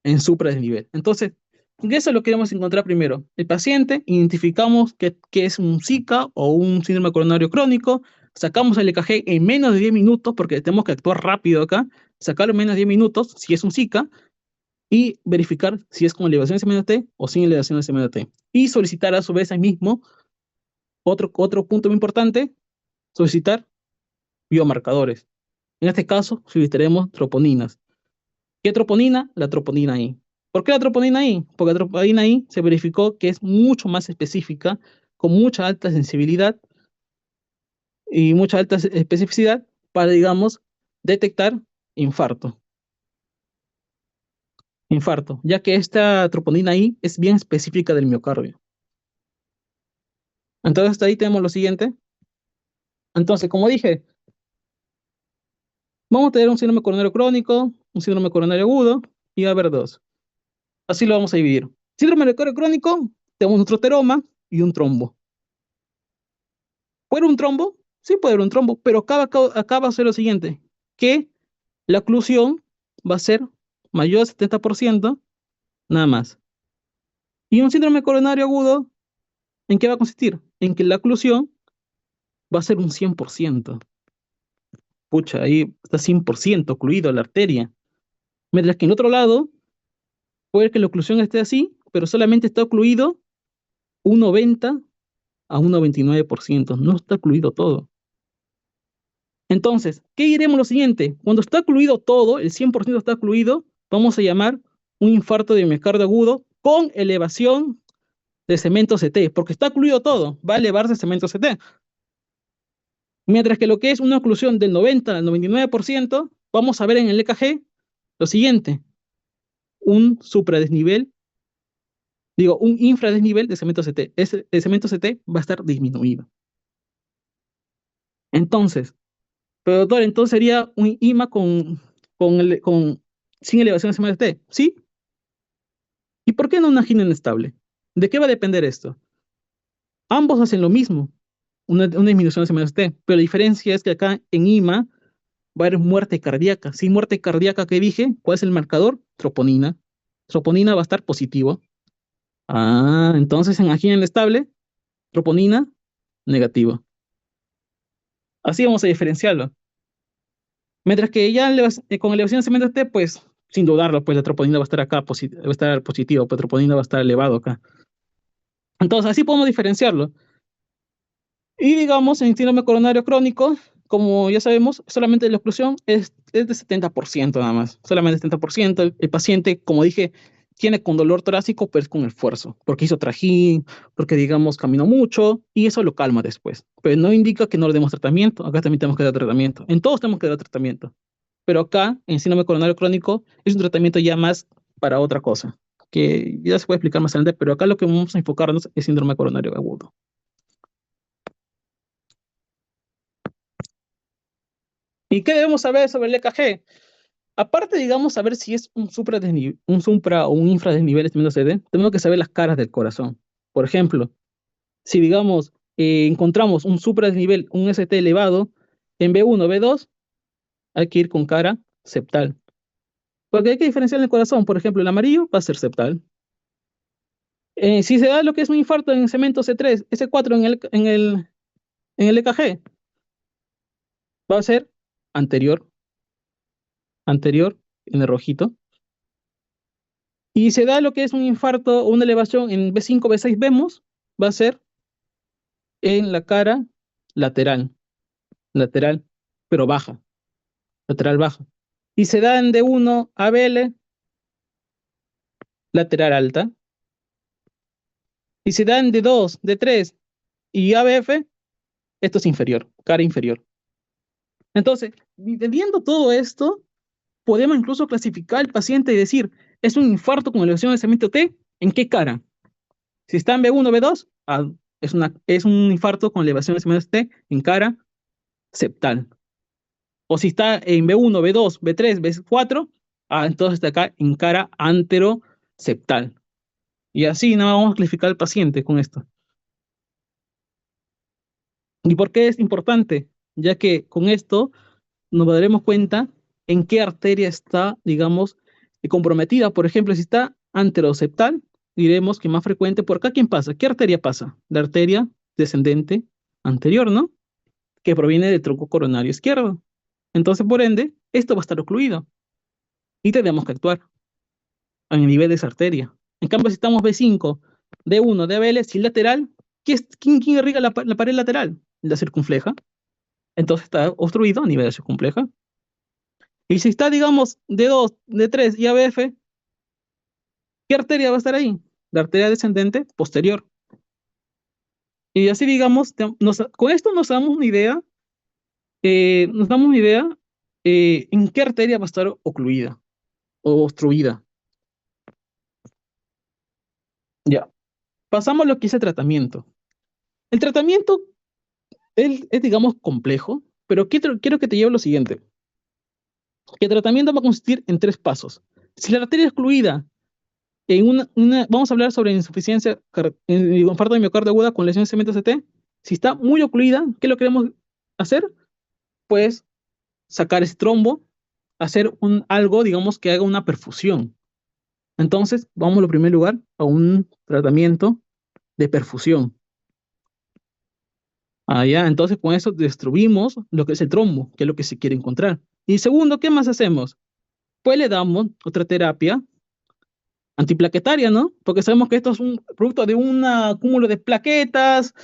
en supradesnivel. Entonces, eso lo queremos encontrar primero. El paciente, identificamos que es un SICA o un síndrome coronario crónico, sacamos el EKG en menos de 10 minutos, porque tenemos que actuar rápido acá, sacarlo en menos de 10 minutos, si es un SICA, y verificar si es con elevación de CMDT o sin elevación de CMDT. Y solicitar a su vez ahí mismo, otro punto muy importante, solicitar biomarcadores. En este caso, solicitaremos troponinas. ¿Qué troponina? La troponina I. ¿Por qué la troponina I? Porque la troponina I se verificó que es mucho más específica, con mucha alta sensibilidad y mucha alta especificidad para, digamos, detectar infarto. Infarto, ya que esta troponina I es bien específica del miocardio. Entonces, hasta ahí tenemos lo siguiente. Entonces, como dije, vamos a tener un síndrome coronario crónico, un síndrome coronario agudo, y va a haber dos. Así lo vamos a dividir. Síndrome coronario crónico, tenemos un troteroma y un trombo. ¿Puede haber un trombo? Sí puede haber un trombo, pero acá va a ser lo siguiente, que la oclusión va a ser mayor al 70%, nada más. Y un síndrome coronario agudo, ¿en qué va a consistir? En que la oclusión va a ser un 100%. Pucha, ahí está 100% ocluido la arteria. Mientras que en el otro lado, puede que la oclusión esté así, pero solamente está ocluido un 90 a un 99%. No está ocluido todo. Entonces, ¿qué diremos lo siguiente? Cuando está ocluido todo, el 100% está ocluido, vamos a llamar un infarto de miocardio agudo con elevación de cemento CT, porque está ocluido todo, va a elevarse cemento CT. Mientras que lo que es una oclusión del 90 al 99%, vamos a ver en el EKG lo siguiente, un supradesnivel, digo, un infradesnivel de cemento CT. El cemento CT va a estar disminuido. Entonces, pero doctor, entonces sería un IMA sin elevación de cemento CT, ¿sí? ¿Y por qué no una angina inestable? ¿De qué va a depender esto? Ambos hacen lo mismo, una disminución de cemento CT, pero la diferencia es que acá en IMA va a haber muerte cardíaca. Si muerte cardíaca que dije, ¿cuál es el marcador? Troponina. Troponina va a estar positivo. Ah, entonces en angina inestable, troponina negativo. Así vamos a diferenciarlo. Mientras que ya con elevación de segmento T, pues sin dudarlo, pues la troponina va a estar acá, va a estar positivo, pues la troponina va a estar elevado acá. Entonces así podemos diferenciarlo. Y digamos, en síndrome coronario crónico, como ya sabemos, solamente la oclusión es de 70% nada más. Solamente 70%. El paciente, como dije, tiene con dolor torácico, pero es con esfuerzo, porque hizo trajín, porque digamos caminó mucho, y eso lo calma después. Pero no indica que no le demos tratamiento. Acá también tenemos que dar tratamiento. En todos tenemos que dar tratamiento. Pero acá, en síndrome coronario crónico, es un tratamiento ya más para otra cosa, que ya se puede explicar más adelante, pero acá lo que vamos a enfocarnos es síndrome coronario agudo. ¿Y qué debemos saber sobre el EKG? Aparte, digamos, saber si es un supra o un infradesnivel estimando CD, tenemos que saber las caras del corazón. Por ejemplo, si digamos, encontramos un supradesnivel, un ST elevado, en B1, B2, hay que ir con cara septal. Porque hay que diferenciar el corazón. Por ejemplo, el amarillo va a ser septal. Si se da lo que es un infarto en cemento C3, S4 en el EKG, va a ser anterior, anterior, en el rojito. Y se da lo que es un infarto o una elevación en B5, B6, vemos, va a ser en la cara lateral, lateral, pero baja, lateral baja. Y se da en D1, ABL, lateral alta. Y se da en D2, D3 y ABF, esto es inferior, cara inferior. Entonces, viendo todo esto, podemos incluso clasificar al paciente y decir, ¿es un infarto con elevación de cemento T? ¿En qué cara? Si está en B1, B2, es un infarto con elevación de cemento T en cara septal. O si está en B1, B2, B3, B4, entonces está acá en cara anteroseptal. Y así no vamos a clasificar al paciente con esto. ¿Y por qué es importante? Ya que con esto nos daremos cuenta en qué arteria está, digamos, comprometida. Por ejemplo, si está anteroseptal, diremos que más frecuente, por acá, ¿quién pasa? ¿Qué arteria pasa? La arteria descendente anterior, ¿no? Que proviene del tronco coronario izquierdo. Entonces, por ende, esto va a estar ocluido y tenemos que actuar a nivel de esa arteria. En cambio, si estamos B5, D1, DBL, si lateral, ¿quién irriga la pared lateral? La circunfleja. Entonces está obstruido a nivel de circunfleja. Y si está, digamos, D2, D3 y ABF, ¿qué arteria va a estar ahí? La arteria descendente posterior. Y así, digamos, con esto nos damos una idea en qué arteria va a estar ocluida o obstruida. Ya. Pasamos a lo que es el tratamiento. El tratamiento es, digamos, complejo, pero quiero que te lleve lo siguiente. Que el tratamiento va a consistir en 3 pasos. Si la arteria es excluida, vamos a hablar sobre insuficiencia, infarto de miocardio aguda con lesión de cemento CT. Si está muy ocluida, ¿qué lo queremos hacer? Pues sacar ese trombo, hacer algo, digamos, que haga una perfusión. Entonces, vamos en primer lugar a un tratamiento de perfusión. Ya, entonces con eso destruimos lo que es el trombo, que es lo que se quiere encontrar. Y segundo, ¿qué más hacemos? Pues le damos otra terapia antiplaquetaria, ¿no? Porque sabemos que esto es un producto de un acúmulo de plaquetas,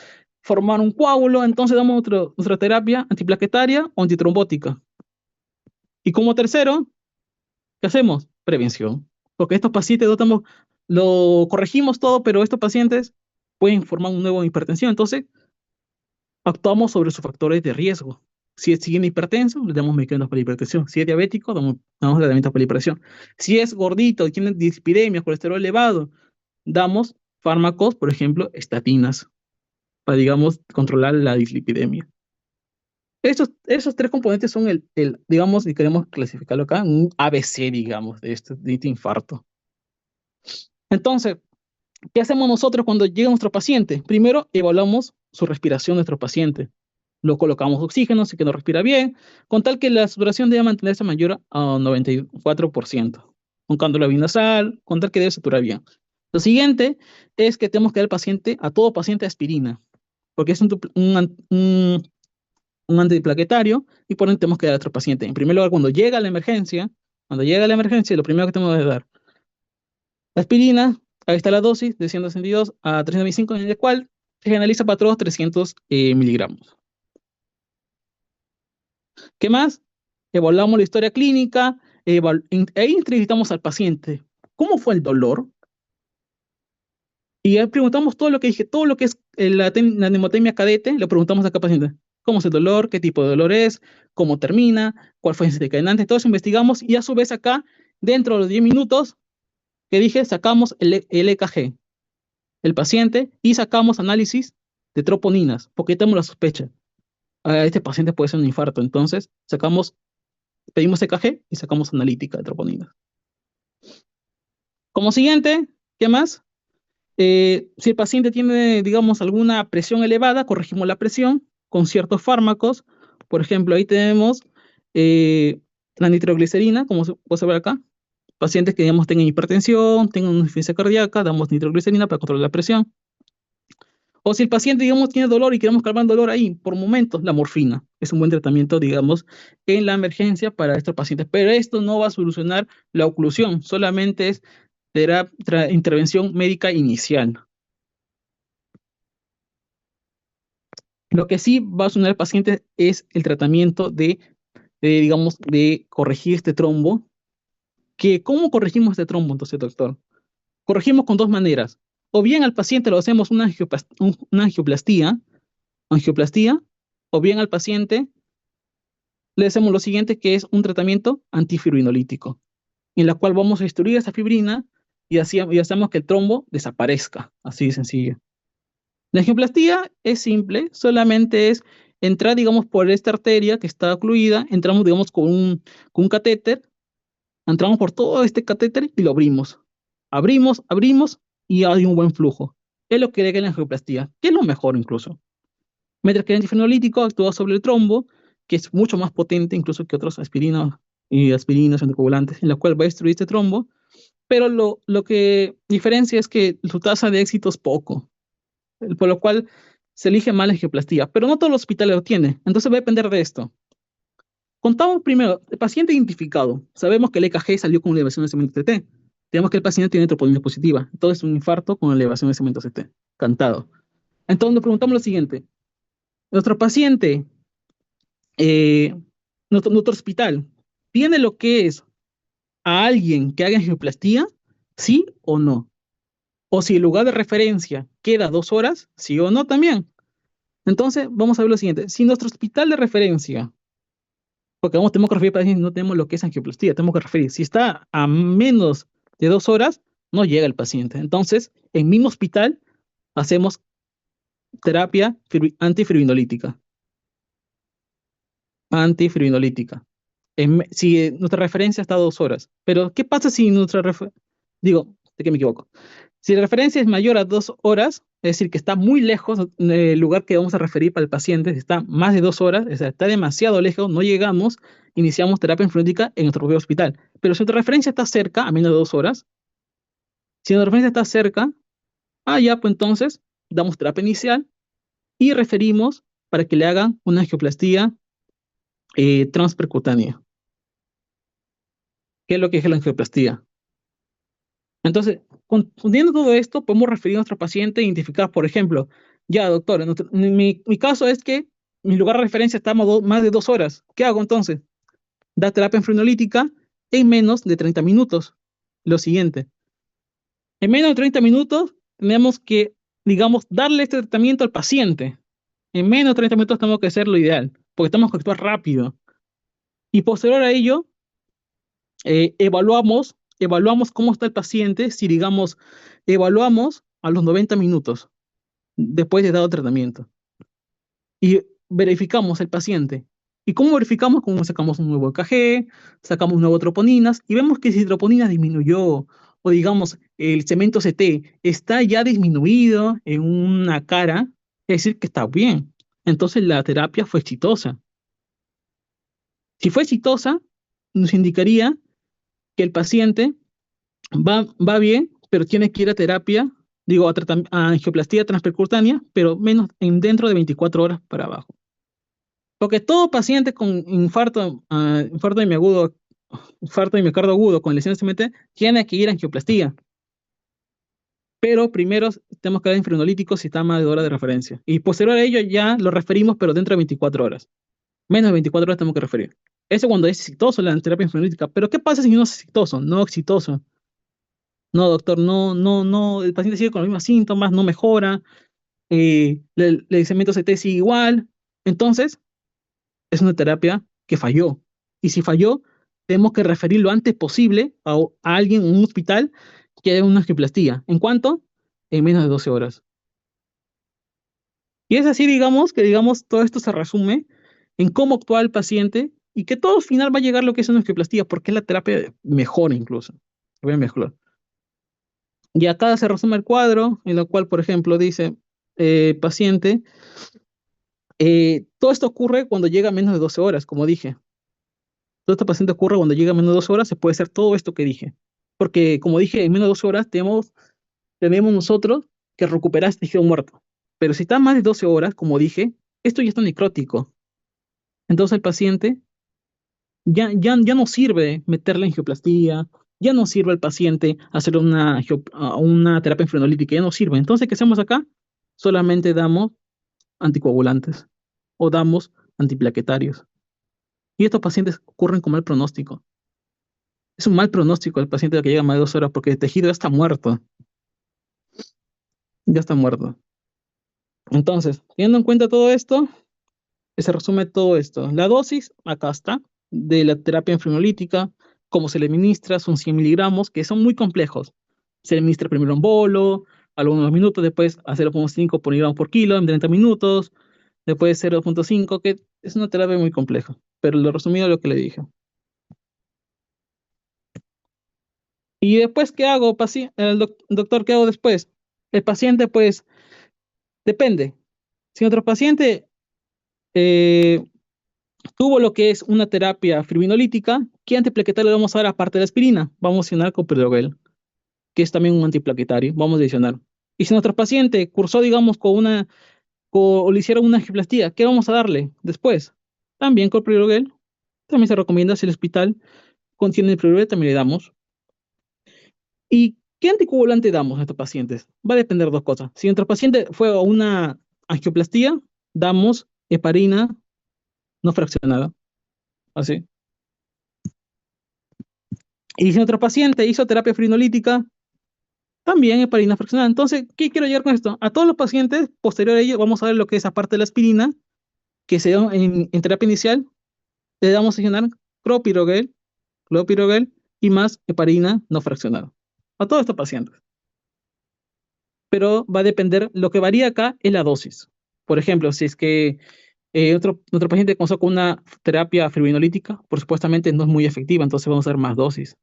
formar un coágulo, entonces damos otra terapia antiplaquetaria o antitrombótica. Y como tercero, ¿qué hacemos? Prevención. Porque estos pacientes lo corregimos todo, pero estos pacientes pueden formar un nuevo hipertensión. Entonces, actuamos sobre sus factores de riesgo. Si es signo hipertenso, le damos medicamentos para hipertensión. Si es diabético, damos tratamientos para hipertensión. Si es gordito y tiene dislipidemia, colesterol elevado, damos fármacos, por ejemplo, estatinas, para, digamos, controlar la dislipidemia. Esos 3 componentes son digamos, si queremos clasificarlo acá, un ABC, digamos, de este infarto. Entonces, ¿qué hacemos nosotros cuando llega nuestro paciente? Primero, evaluamos su respiración de nuestro paciente. Lo colocamos oxígeno, así que no respira bien, con tal que la saturación debe mantenerse mayor a 94%. Un cándula binasal, con tal que debe saturar bien. Lo siguiente es que tenemos que dar a todo paciente aspirina. porque es un antiplaquetario y por ende tenemos que dar a otro paciente. En primer lugar, cuando llega la emergencia, lo primero que tenemos que dar aspirina, ahí está la dosis de 162 a 325, en el cual se generaliza para todos 300 miligramos. ¿Qué más? Evaluamos la historia clínica, ahí entrevistamos al paciente. ¿Cómo fue el dolor? Y ahí preguntamos todo lo que dije, todo lo que es la neumotemia cadete, le preguntamos a cada paciente. ¿Cómo es el dolor? ¿Qué tipo de dolor es? ¿Cómo termina? ¿Cuál fue el desencadenante? Todo eso investigamos y a su vez acá, dentro de los 10 minutos que dije, sacamos el EKG, el paciente, y sacamos análisis de troponinas, porque tenemos la sospecha. Este paciente puede ser un infarto, entonces pedimos EKG y sacamos analítica de troponinas. Como siguiente, ¿qué más? Si el paciente tiene, digamos, alguna presión elevada, corregimos la presión con ciertos fármacos. Por ejemplo, ahí tenemos la nitroglicerina, como se puede ver acá. Pacientes que, digamos, tengan hipertensión, tengan una insuficiencia cardíaca, damos nitroglicerina para controlar la presión. O si el paciente, digamos, tiene dolor y queremos calmar el dolor ahí, por momentos, la morfina es un buen tratamiento, digamos, en la emergencia para estos pacientes. Pero esto no va a solucionar la oclusión, solamente es intervención médica inicial. Lo que sí va a solucionar al paciente es el tratamiento digamos, de corregir este trombo. ¿Cómo corregimos este trombo, entonces, doctor? Corregimos con dos maneras. O bien al paciente le hacemos una angioplastia, o bien al paciente le hacemos lo siguiente, que es un tratamiento antifibrinolytico, en la cual vamos a destruir esa fibrina y hacemos que el trombo desaparezca, así de sencillo. La angioplastia es simple, solamente es entrar, digamos, por esta arteria que está ocluida, entramos, digamos, con un catéter, entramos por todo este catéter y lo abrimos. Abrimos y hay un buen flujo. Es lo que da la angioplastia, que es lo mejor incluso. Mientras que el antifibrinolytico actúa sobre el trombo, que es mucho más potente incluso que otros aspirinas anticoagulantes, en la cual va a destruir este trombo, pero lo que diferencia es que su tasa de éxito es poco, por lo cual se elige mal la angioplastia, pero no todos los hospitales lo tienen, entonces va a depender de esto. Contamos primero, el paciente identificado, sabemos que el EKG salió con elevación de segmento CT, tenemos que el paciente tiene troponina positiva, entonces un infarto con elevación de segmento CT, cantado. Entonces nos preguntamos lo siguiente, nuestro paciente, eh, nuestro hospital, ¿tiene lo que es a alguien que haga angioplastia? ¿Sí o no? O si el lugar de referencia queda 2 horas, sí o no también. Entonces, vamos a ver lo siguiente. Si nuestro hospital de referencia, porque tenemos que referir para decir no tenemos lo que es angioplastia, tenemos que referir, si está a menos de 2 horas, no llega el paciente. Entonces, en mismo hospital, hacemos terapia antifibrinolytica. Antifibrinolytica. Si nuestra referencia está a 2 horas. Pero, ¿qué pasa si nuestra referencia, digo, de que me equivoco? Si la referencia es mayor a 2 horas, es decir, que está muy lejos del lugar que vamos a referir para el paciente, si está más de 2 horas, o sea, está demasiado lejos, no llegamos, iniciamos terapia antifibrinolytica en nuestro propio hospital. Pero si nuestra referencia está cerca, a menos de 2 horas, si nuestra referencia está cerca, ya, pues entonces damos terapia inicial y referimos para que le hagan una angioplastia transpercutánea. ¿Qué es lo que es la angioplastia? Entonces, confundiendo todo esto, podemos referir a nuestro paciente e identificar, por ejemplo, ya, doctor, mi caso es que mi lugar de referencia está más de 2 horas. ¿Qué hago entonces? Da terapia anfibrolítica en menos de 30 minutos. Lo siguiente, en menos de 30 minutos tenemos que, digamos, darle este tratamiento al paciente. En menos de 30 minutos tenemos que hacer lo ideal, porque tenemos que actuar rápido. Y posterior a ello, evaluamos cómo está el paciente, si digamos, evaluamos a los 90 minutos después de dado tratamiento y verificamos el paciente. ¿Y cómo verificamos? Como sacamos un nuevo EKG, sacamos nuevas troponinas y vemos que si troponina disminuyó o digamos el segmento CT está ya disminuido en una cara, es decir que está bien. Entonces la terapia fue exitosa. Si fue exitosa, nos indicaría que el paciente va bien, pero tiene que ir a terapia a angioplastía transpercutánea, pero dentro de 24 horas para abajo. Porque todo paciente con infarto de miocardio agudo con lesión CMT tiene que ir a angioplastía. Pero primero tenemos que dar infrenolítico si está más de hora de referencia. Y posterior a ello ya lo referimos, pero dentro de 24 horas. Menos de 24 horas tenemos que referir. Eso cuando es exitoso la terapia infrenolítica. Pero ¿qué pasa si no es exitoso? No exitoso. No, doctor, no, el paciente sigue con los mismos síntomas, no mejora, el aislamiento CT sigue igual. Entonces, es una terapia que falló. Y si falló, tenemos que referir lo antes posible a alguien en un hospital que haga una angioplastía. ¿En cuánto? En menos de 12 horas. Y es así, digamos, todo esto se resume en cómo actúa el paciente y que todo al final va a llegar a lo que es una angioplastía, porque es la terapia mejor incluso. Voy a mejorar. Y acá se resume el cuadro, en lo cual, por ejemplo, dice, paciente, todo esto ocurre cuando llega a menos de 12 horas, como dije. Todo este paciente ocurre cuando llega a menos de 12 horas, se puede hacer todo esto que dije. Porque, como dije, en menos de 12 horas tenemos nosotros que recuperar este tejido muerto. Pero si está más de 12 horas, como dije, esto ya está necrótico. Entonces el paciente ya no sirve meterle angioplastía, ya no sirve al paciente hacer una terapia infrenolítica, ya no sirve. Entonces, ¿qué hacemos acá? Solamente damos anticoagulantes o damos antiplaquetarios. Y estos pacientes ocurren con mal pronóstico. Es un mal pronóstico el paciente que llega a más de 2 horas porque el tejido ya está muerto. Ya está muerto. Entonces, teniendo en cuenta todo esto, se resume todo esto. La dosis, acá está, de la terapia infrenolítica, cómo se le administra, son 100 miligramos, que son muy complejos. Se le administra primero en bolo, algunos minutos, después a 0,5 por miligramo por kilo en 30 minutos, después 0,5, que es una terapia muy compleja. Pero lo resumido es lo que le dije. Y después, ¿qué hago, doctor? ¿Qué hago después? El paciente, pues, depende. Si otro paciente eh, tuvo lo que es una terapia fibrinolítica, ¿qué antiplaquetario le vamos a dar aparte de la aspirina? Vamos a adicionar clopidogrel, que es también un antiplaquetario. Vamos a adicionar. Y si nuestro paciente cursó, digamos, o le hicieron una angioplastía, ¿qué vamos a darle después? También clopidogrel. También se recomienda si el hospital contiene el clopidogrel, también le damos. ¿Y qué anticoagulante damos a estos pacientes? Va a depender de dos cosas. Si nuestro paciente fue a una angioplastía, damos heparina no fraccionada. Así. Y si nuestro paciente hizo terapia fibrinolítica, también heparina fraccionada. Entonces, ¿qué quiero llegar con esto? A todos los pacientes, posterior a ello, vamos a ver lo que es aparte de la aspirina, que se da en terapia inicial, le damos a adicionar clopidogrel y más heparina no fraccionada. A todos estos pacientes. Pero va a depender, lo que varía acá es la dosis. Por ejemplo, si es que otro paciente comenzó con una terapia fibrinolítica, por supuestamente no es muy efectiva, entonces vamos a dar más dosis.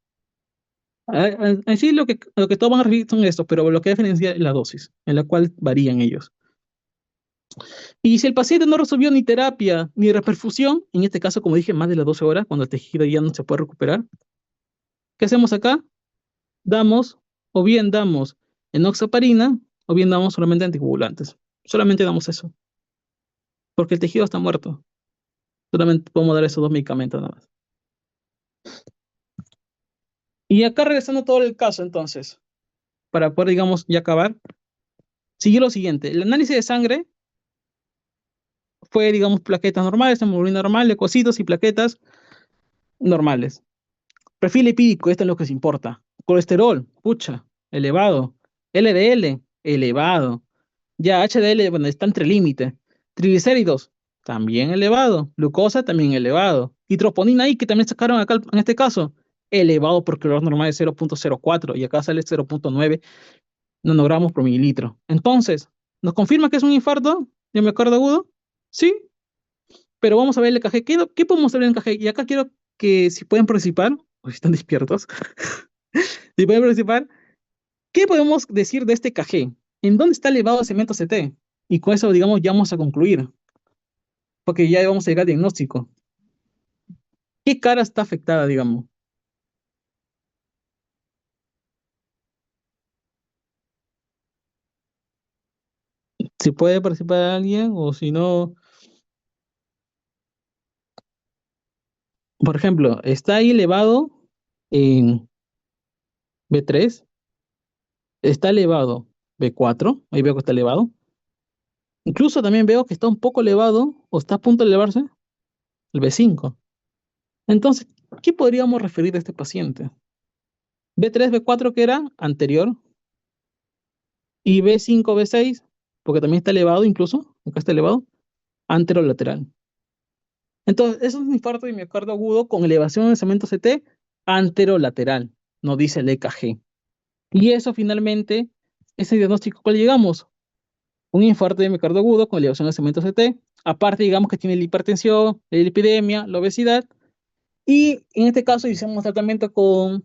En sí, lo que todos van a recibir son estos, pero lo que diferencia es la dosis, en la cual varían ellos. Y si el paciente no resolvió ni terapia ni reperfusión, en este caso, como dije, más de las 12 horas, cuando el tejido ya no se puede recuperar, ¿qué hacemos acá? Damos, o bien damos enoxaparina, o bien damos solamente anticoagulantes. Solamente damos eso, porque el tejido está muerto. Solamente podemos dar esos dos medicamentos nada más. Y acá regresando todo el caso, entonces, para poder, digamos, ya acabar, siguió lo siguiente. El análisis de sangre fue, digamos, plaquetas normales, hemoglobina normal, leucocitos y plaquetas normales. Perfil lipídico, esto es lo que se importa. Colesterol, pucha, elevado. LDL, elevado. Ya HDL, bueno, está entre límite. Triglicéridos, también elevado. Glucosa, también elevado. Y troponina I, que también sacaron acá en este caso, elevado porque el valor normal es 0,04 y acá sale 0,9 nanogramos por mililitro. Entonces, ¿nos confirma que es un infarto de miocardio agudo? Sí, pero vamos a ver el EKG. ¿Qué podemos ver en el EKG? Y acá quiero que si pueden participar, o si están despiertos, si pueden participar, ¿qué podemos decir de este EKG? ¿En dónde está elevado el segmento CT? Y con eso, digamos, ya vamos a concluir, porque ya vamos a llegar al diagnóstico. ¿Qué cara está afectada, digamos? Si puede participar alguien o si no, por ejemplo, está ahí elevado en B3, está elevado B4, ahí veo que está elevado. Incluso también veo que está un poco elevado o está a punto de elevarse el B5. Entonces, ¿qué podríamos referir a este paciente? B3, B4 que era anterior y B5, B6, porque también está elevado incluso, acá está elevado, anterolateral. Entonces, eso es un infarto de miocardio agudo con elevación de cemento CT anterolateral, nos dice el EKG. Y eso finalmente, ese diagnóstico, ¿cuál llegamos? Un infarto de miocardio agudo con elevación de cemento CT. Aparte, digamos que tiene la hipertensión, la lipidemia, la obesidad. Y en este caso hicimos tratamiento con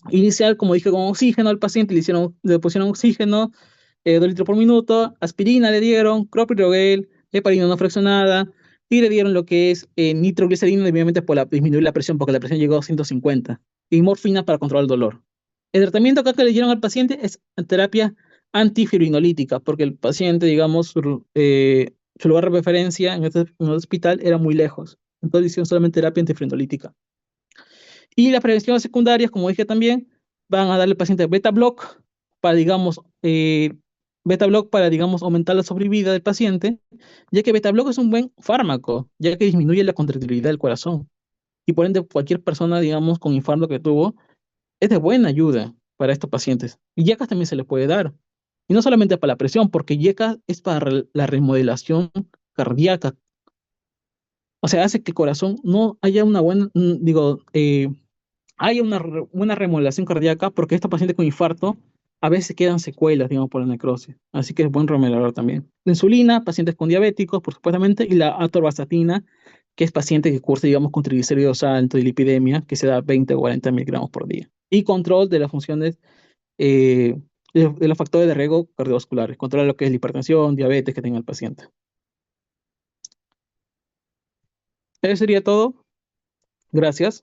inicial, como dije, con oxígeno al paciente, le pusieron oxígeno, 2 litros por minuto, aspirina le dieron, clopidogrel, heparina no fraccionada, y le dieron lo que es nitroglicerina, obviamente por disminuir la presión, porque la presión llegó a 150, y morfina para controlar el dolor. El tratamiento acá que le dieron al paciente es terapia antifibrinolítica, porque el paciente, digamos, su lugar de referencia en el hospital era muy lejos. Entonces le hicieron solamente terapia antifibrinolítica. Y las prevenciones secundarias, como dije también, van a darle al paciente beta block para, digamos, aumentar la sobrevida del paciente, ya que beta block es un buen fármaco, ya que disminuye la contractilidad del corazón. Y por ende, cualquier persona, digamos, con infarto que tuvo, es de buena ayuda para estos pacientes. Y YECAS también se le puede dar. Y no solamente para la presión, porque YECAS es para la remodelación cardíaca. O sea, hace que el corazón no haya una buena, hay una remodelación cardíaca porque estos pacientes con infarto a veces quedan secuelas, digamos, por la necrosis. Así que es buen remodelador también. La insulina, pacientes con diabéticos, por supuestamente, y la atorvastatina, que es paciente que cursa, digamos, con triglicéridos altos y lipidemia, que se da 20 o 40 miligramos por día. Y control de las funciones, de los factores de riesgo cardiovasculares, controlar lo que es la hipertensión, diabetes que tenga el paciente. Eso sería todo. Gracias.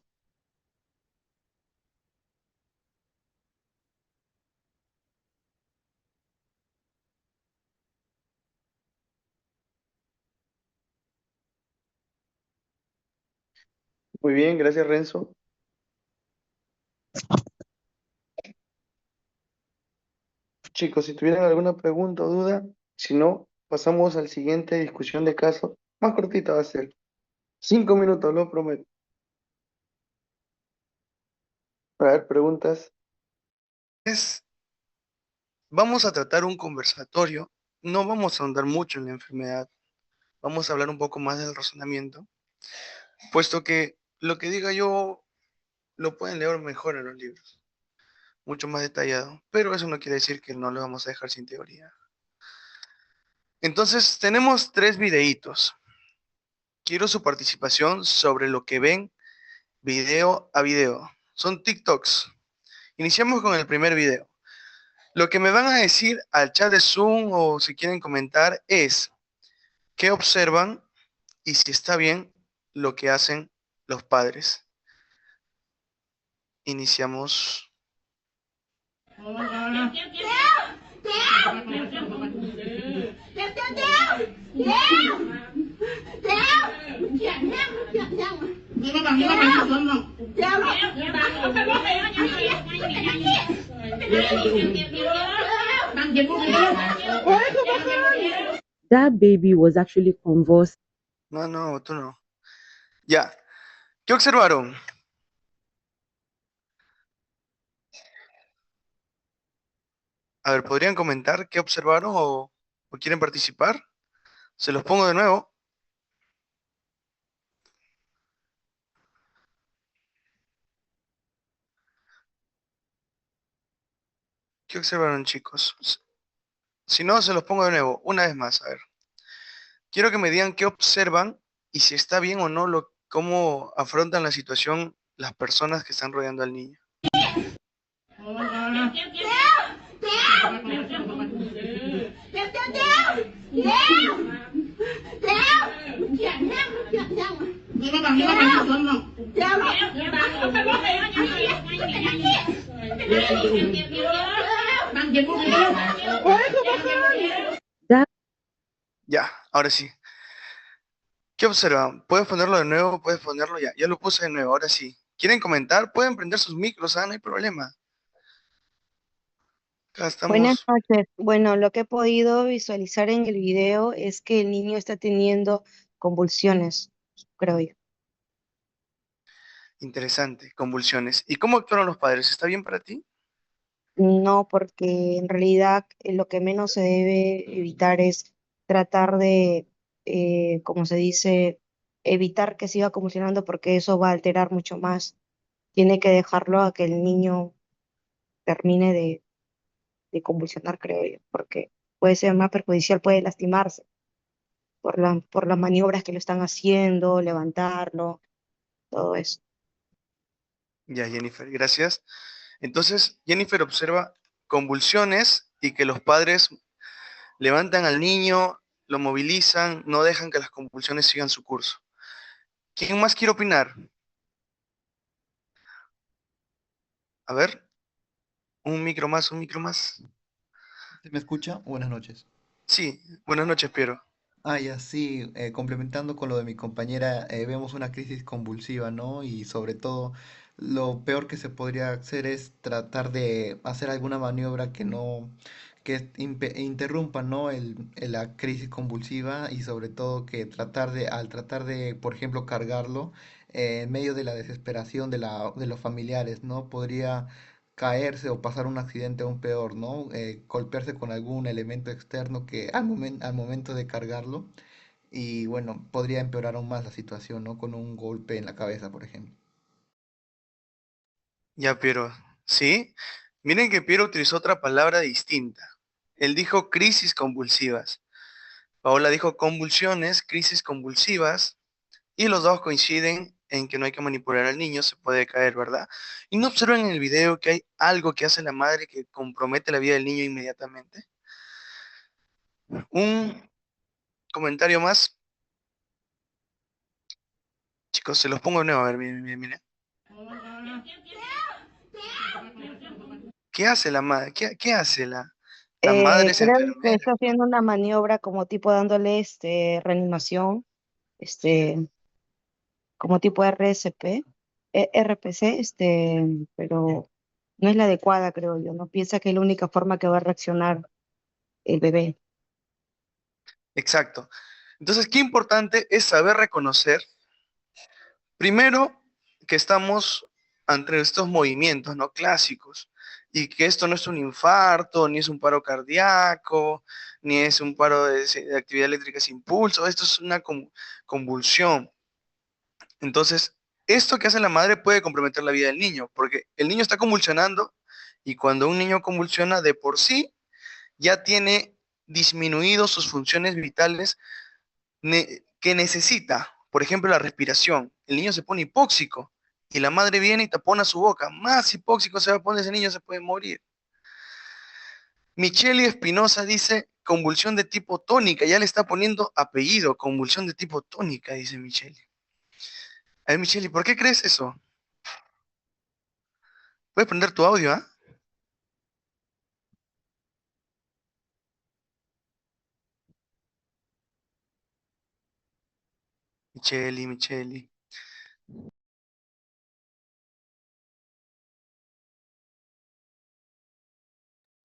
Muy bien, gracias Renzo. Chicos, si tuvieran alguna pregunta o duda, si no, pasamos al siguiente discusión de caso. Más cortita va a ser. 5 minutos, lo prometo. A ver, preguntas. Vamos a tratar un conversatorio. No vamos a ahondar mucho en la enfermedad. Vamos a hablar un poco más del razonamiento, puesto que lo que diga yo lo pueden leer mejor en los libros, mucho más detallado, pero eso no quiere decir que no lo vamos a dejar sin teoría. Entonces, tenemos 3 videitos. Quiero su participación sobre lo que ven video a video. Son TikToks. Iniciamos con el primer video. Lo que me van a decir al chat de Zoom o si quieren comentar es qué observan y si está bien lo que hacen los padres. Iniciamos. That baby was actually convulsed. No, tú no. Ya. ¿Qué observaron? A ver, ¿podrían comentar qué observaron o quieren participar? Se los pongo de nuevo. ¿Qué observaron, chicos? Si no, se los pongo de nuevo, una vez más, a ver. Quiero que me digan qué observan y si está bien o no cómo afrontan la situación las personas que están rodeando al niño. That ahora sí. ¿Qué observan? ¿Puedes ponerlo de nuevo? ¿Puedes ponerlo ya? Ya lo puse de nuevo, ahora sí. ¿Quieren comentar? Pueden prender sus micros, no hay problema. Acá Buenas estamos. noches. Bueno, lo que he podido visualizar en el video es que el niño está teniendo convulsiones, creo yo. Interesante, convulsiones. ¿Y cómo actuaron los padres? ¿Está bien para ti? No, porque en realidad lo que menos se debe evitar es tratar de, como se dice, evitar que siga convulsionando porque eso va a alterar mucho más. Tiene que dejarlo a que el niño termine de convulsionar, creo yo, porque puede ser más perjudicial, puede lastimarse por las maniobras que lo están haciendo, levantarlo, todo eso. Ya, Jennifer, gracias. Entonces, Jennifer observa convulsiones y que los padres levantan al niño, lo movilizan, no dejan que las convulsiones sigan su curso. ¿Quién más quiere opinar? A ver, un micro más, un micro más. ¿Se me escucha? Buenas noches. Sí, buenas noches, Piero. Ya sí, complementando con lo de mi compañera, vemos una crisis convulsiva, ¿no? Y sobre todo, lo peor que se podría hacer es tratar de hacer alguna maniobra que no, interrumpa, ¿no? La crisis convulsiva y sobre todo que al tratar de, por ejemplo, cargarlo, en medio de la desesperación de los familiares, ¿no? Podría caerse o pasar un accidente aún peor, ¿no? Golpearse con algún elemento externo que al momento de cargarlo y bueno, podría empeorar aún más la situación, ¿no? Con un golpe en la cabeza, por ejemplo. Ya, Piero. ¿Sí? Miren que Piero utilizó otra palabra distinta. Él dijo crisis convulsivas. Paola dijo convulsiones, crisis convulsivas, y los dos coinciden en que no hay que manipular al niño, se puede caer, ¿verdad? Y no observan en el video que hay algo que hace la madre que compromete la vida del niño inmediatamente. Un comentario más. Chicos, se los pongo de nuevo, a ver, miren, miren, miren. ¿Qué hace la madre? ¿Qué hace la madre es Creo que enfermera? está haciendo una maniobra como tipo dándole reanimación, este, como tipo RSP, RPC, pero no es la adecuada, creo yo. No piensa que es la única forma que va a reaccionar el bebé. Exacto. Entonces, qué importante es saber reconocer, primero, que estamos ante estos movimientos no clásicos y que esto no es un infarto, ni es un paro cardíaco, ni es un paro de actividad eléctrica sin pulso, esto es una convulsión. Entonces, esto que hace la madre puede comprometer la vida del niño, porque el niño está convulsionando y cuando un niño convulsiona de por sí, ya tiene disminuido sus funciones vitales que necesita, por ejemplo, la respiración. El niño se pone hipóxico y la madre viene y tapona su boca. Más hipóxico se va a poner ese niño, se puede morir. Micheli Espinosa dice convulsión de tipo tónica, ya le está poniendo apellido, convulsión de tipo tónica, dice Micheli. A ver, Micheli, ¿por qué crees eso? ¿Puedes prender tu audio, ah? Micheli, Micheli.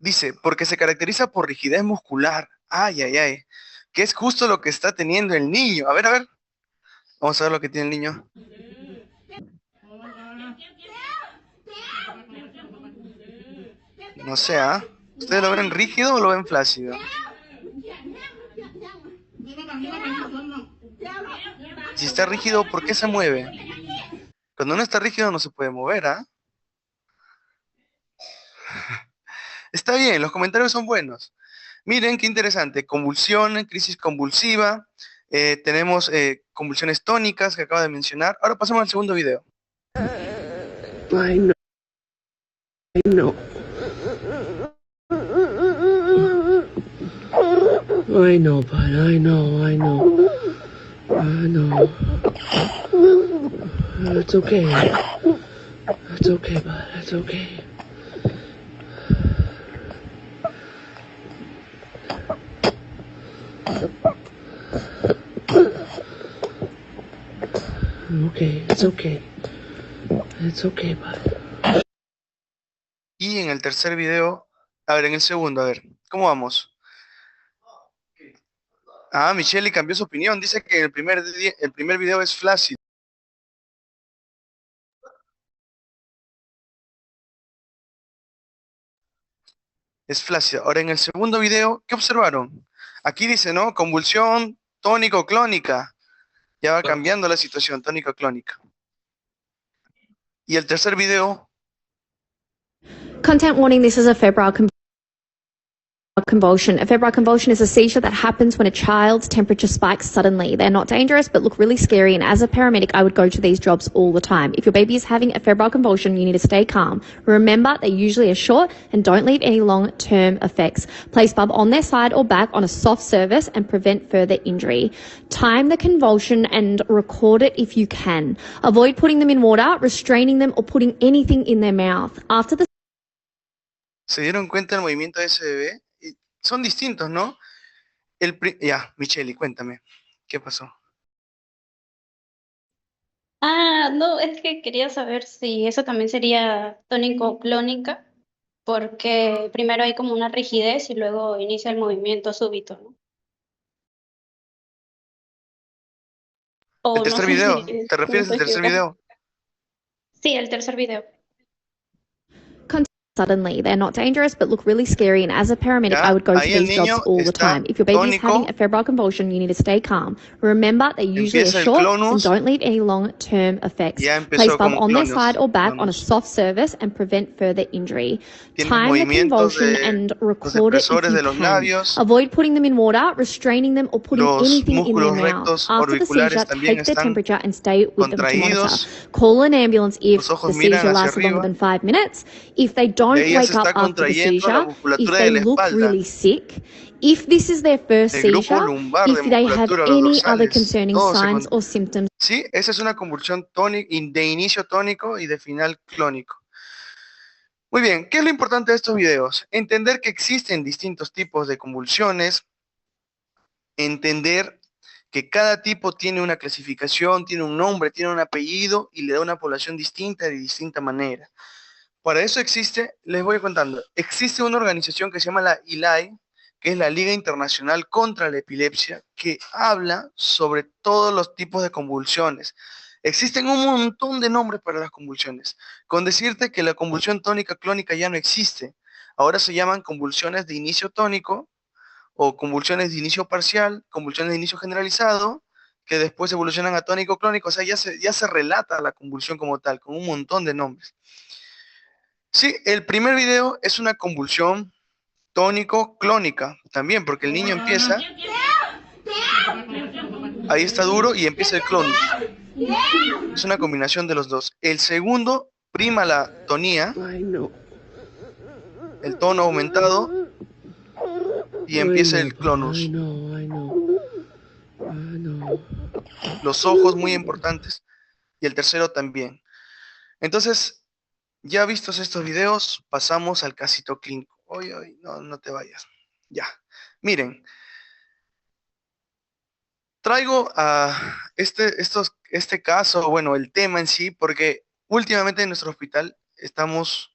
Dice, porque se caracteriza por rigidez muscular. Ay, ay, ay. Que es justo lo que está teniendo el niño. A ver. Vamos a ver lo que tiene el niño. No sé, ¿ah? ¿Ustedes lo ven rígido o lo ven flácido? Si está rígido, ¿por qué se mueve? Cuando no está rígido no se puede mover, ¿ah? Está bien, los comentarios son buenos. Miren qué interesante. Convulsión, crisis convulsiva. Tenemos convulsiones tónicas que acabo de mencionar. Ahora pasamos al segundo video. I know. I know. I know, bud. I know. I know. I know. It's okay. It's okay, bud. It's okay. okay. It's okay. It's okay, bud. Y en el tercer video, a ver, en el segundo, a ver, ¿cómo vamos? Ah, Michelle cambió su opinión, dice que el primer video es flácido. Es flácido. Ahora en el segundo video, ¿qué observaron? Aquí dice, ¿no? Convulsión tónico-clónica. Ya va cambiando la situación, tónico-clónica. Y el tercer video, Content warning, this is a febrile convulsion. A febrile convulsion is a seizure that happens when a child's temperature spikes suddenly. They're not dangerous, but look really scary. And as a paramedic, I would go to these jobs all the time. If your baby is having a febrile convulsion, you need to stay calm. Remember, they usually are short and don't leave any long-term effects. Place bub on their side or back on a soft surface and prevent further injury. Time the convulsion and record it if you can. Avoid putting them in water, restraining them, or putting anything in their mouth. After the ¿se dieron cuenta del movimiento de ese bebé? Son distintos, ¿no? Ya, Michelle, cuéntame, ¿qué pasó? No, es que quería saber si eso también sería tónico-clónica, porque primero hay como una rigidez y luego inicia el movimiento súbito, ¿no? O ¿El no tercer sé video? si ¿Te me refieres al estoy tercer equivocando. video? Sí, el tercer video. suddenly. They're not dangerous, but look really scary. And as a paramedic, Ya, I would go to ahí el these jobs niño all the está time. If your baby is having tónico, a febrile convulsion, you need to stay calm. Remember, they usually are empieza el short and clonus, don't leave any long-term effects. ya Place empezó bub como on their clonus, side or back on a clonus. soft surface and prevent further injury. Tienes Time the movimientos convulsion de and los record it if depresores you de los can. labios, Avoid putting them in water, restraining them, or putting los anything in their músculos mouth. rectos After the orbiculares seizure, también take their están temperature and stay with them to monitor. contraídos, Call an ambulance if los ojos the miran seizure hacia lasted longer arriba, than 5 minutes. If they de don't ahí ya wake se up está after the contrayendo la seizure, if musculatura de they la look espalda, really sick, if this is their first el grupo seizure, lumbar de if they have musculatura, los any other dorsales, concerning todo se signs con... or symptoms. Sí, esa es una convulsión tónica, de inicio tónico y de final clónico. Muy bien, ¿qué es lo importante de estos videos? Entender que existen distintos tipos de convulsiones, entender que cada tipo tiene una clasificación, tiene un nombre, tiene un apellido y le da una población distinta de distinta manera. Para eso existe, les voy contando, existe una organización que se llama la ILAI, que es la Liga Internacional contra la Epilepsia, que habla sobre todos los tipos de convulsiones. Existen un montón de nombres para las convulsiones. Con decirte que la convulsión tónica clónica ya no existe. Ahora se llaman convulsiones de inicio tónico, o convulsiones de inicio parcial, convulsiones de inicio generalizado, que después evolucionan a tónico-clónico. O sea, ya se relata la convulsión como tal, con un montón de nombres. Sí, el primer video es una convulsión tónico-clónica, también, porque el niño empieza, ahí está duro y empieza el clonus. Es una combinación de los dos. El segundo prima la tonía, el tono aumentado, y empieza el clonus. Los ojos muy importantes, y el tercero también. Entonces, ya vistos estos videos, pasamos al casito clínico. Oye, no te vayas. Ya. Miren. Traigo a este caso, bueno, el tema en sí, porque últimamente en nuestro hospital estamos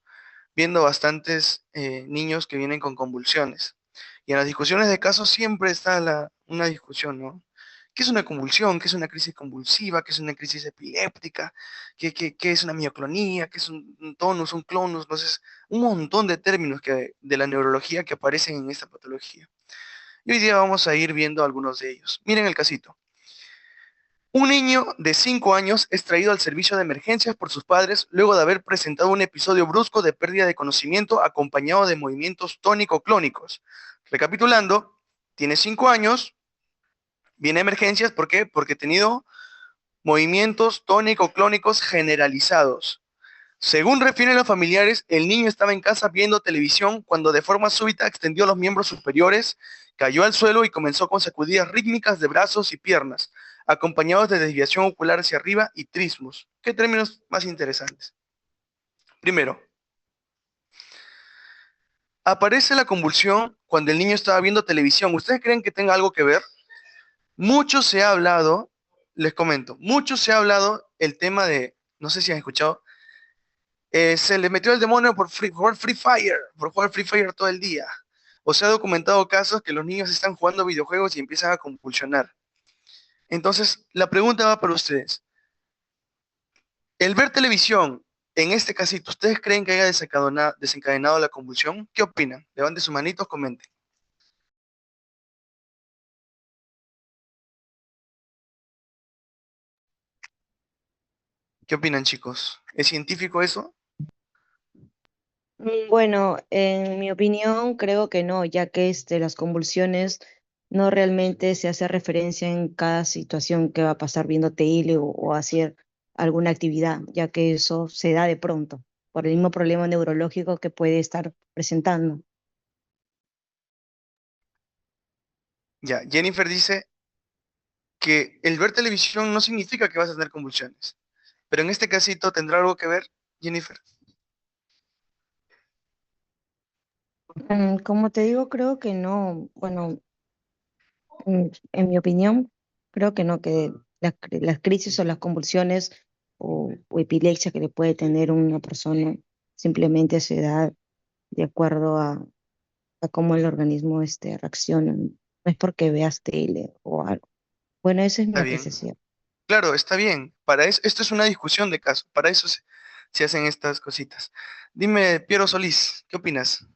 viendo bastantes niños que vienen con convulsiones. Y en las discusiones de casos siempre está una discusión, ¿no? ¿Qué es una convulsión? ¿Qué es una crisis convulsiva? ¿Qué es una crisis epiléptica? ¿Qué es una mioclonía? ¿Qué es un tonus, un clonus? Entonces, un montón de términos de la neurología que aparecen en esta patología. Y hoy día vamos a ir viendo algunos de ellos. Miren el casito. Un niño de 5 años es traído al servicio de emergencias por sus padres luego de haber presentado un episodio brusco de pérdida de conocimiento acompañado de movimientos tónico-clónicos. Recapitulando, tiene 5 años, viene a emergencias, ¿por qué? Porque ha tenido movimientos tónico-clónicos generalizados. Según refieren los familiares, el niño estaba en casa viendo televisión cuando de forma súbita extendió los miembros superiores, cayó al suelo y comenzó con sacudidas rítmicas de brazos y piernas, acompañados de desviación ocular hacia arriba y trismos. ¿Qué términos más interesantes? Primero, aparece la convulsión cuando el niño estaba viendo televisión. ¿Ustedes creen que tenga algo que ver? Mucho se ha hablado, les comento, mucho se ha hablado el tema de, no sé si han escuchado, se le metió el demonio por jugar Free Fire, por jugar Free Fire todo el día. O se ha documentado casos que los niños están jugando videojuegos y empiezan a convulsionar. Entonces, la pregunta va para ustedes. El ver televisión, en este casito, ¿ustedes creen que haya desencadenado la convulsión? ¿Qué opinan? Levanten sus manitos, comenten. ¿Qué opinan, chicos? ¿Es científico eso? Bueno, en mi opinión, creo que no, ya que las convulsiones no realmente se hace referencia en cada situación que va a pasar viendo tele o hacer alguna actividad, ya que eso se da de pronto, por el mismo problema neurológico que puede estar presentando. Ya, Jennifer dice que el ver televisión no significa que vas a tener convulsiones. Pero en este casito, ¿tendrá algo que ver, Jennifer? Como te digo, creo que no. Bueno, en mi opinión, creo que no, que las crisis o las convulsiones o epilepsia que le puede tener una persona simplemente se da de acuerdo a cómo el organismo reacciona. No es porque veas tele o algo. Bueno, esa es mi Está bien. apreciación. Claro, está bien. Para eso, esto es una discusión de caso. Para eso se hacen estas cositas. Dime, Piero Solís, ¿qué opinas?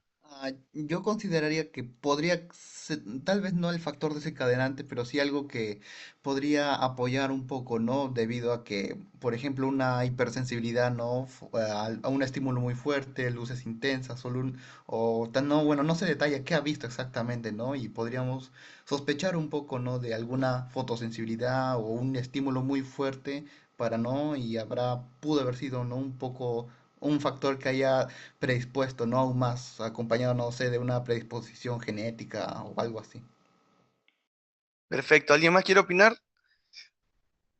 Yo consideraría que podría ser, tal vez no el factor desencadenante, pero sí algo que podría apoyar un poco, ¿no? Debido a que, por ejemplo, una hipersensibilidad, ¿no? A un estímulo muy fuerte, luces intensas, no, bueno, no se detalla qué ha visto exactamente, ¿no? Y podríamos sospechar un poco, ¿no? De alguna fotosensibilidad o un estímulo muy fuerte para, ¿no? Y pudo haber sido, ¿no? Un poco un factor que haya predispuesto, no aún más, acompañado, no sé, de una predisposición genética o algo así. Perfecto. ¿Alguien más quiere opinar?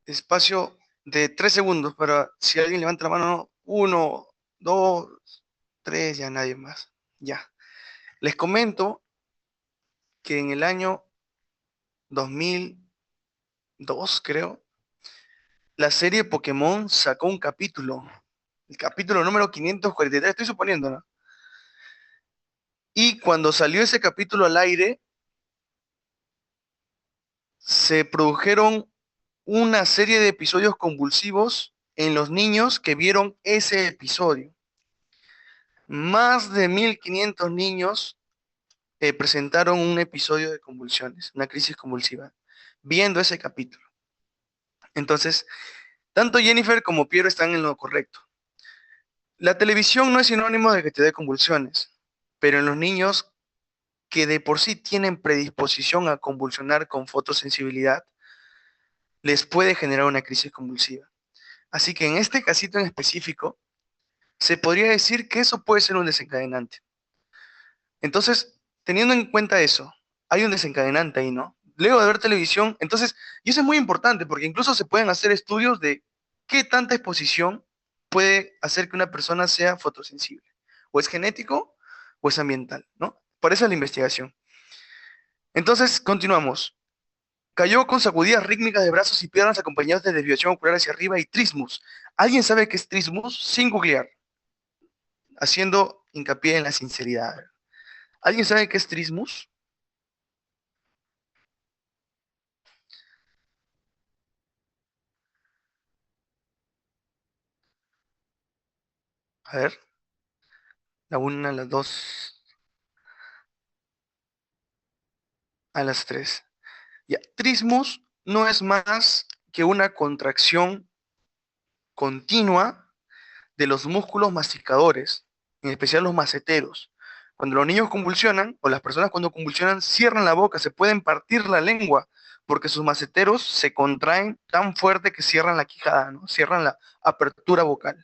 Espacio de 3 segundos para si alguien levanta la mano. 1, 2, 3, ya nadie más. Ya. Les comento que en el año 2002, creo, la serie Pokémon sacó un capítulo. El capítulo número 543, estoy suponiendo, ¿no? Y cuando salió ese capítulo al aire, se produjeron una serie de episodios convulsivos en los niños que vieron ese episodio. Más de 1.500 niños presentaron un episodio de convulsiones, una crisis convulsiva, viendo ese capítulo. Entonces, tanto Jennifer como Piero están en lo correcto. La televisión no es sinónimo de que te dé convulsiones, pero en los niños que de por sí tienen predisposición a convulsionar con fotosensibilidad, les puede generar una crisis convulsiva. Así que en este casito en específico, se podría decir que eso puede ser un desencadenante. Entonces, teniendo en cuenta eso, hay un desencadenante ahí, ¿no? Luego de ver televisión, entonces, y eso es muy importante porque incluso se pueden hacer estudios de qué tanta exposición puede hacer que una persona sea fotosensible. O es genético o es ambiental, ¿no? Por eso es la investigación. Entonces, continuamos. Cayó con sacudidas rítmicas de brazos y piernas acompañadas de desviación ocular hacia arriba y trismus. ¿Alguien sabe qué es trismus? Sin googlear, haciendo hincapié en la sinceridad. ¿Alguien sabe qué es trismus? A ver, la una, a las dos, a las tres. Ya, trismus no es más que una contracción continua de los músculos masticadores, en especial los maceteros. Cuando los niños convulsionan, o las personas cuando convulsionan, cierran la boca, se pueden partir la lengua, porque sus maceteros se contraen tan fuerte que cierran la quijada, ¿no? Cierran la apertura vocal.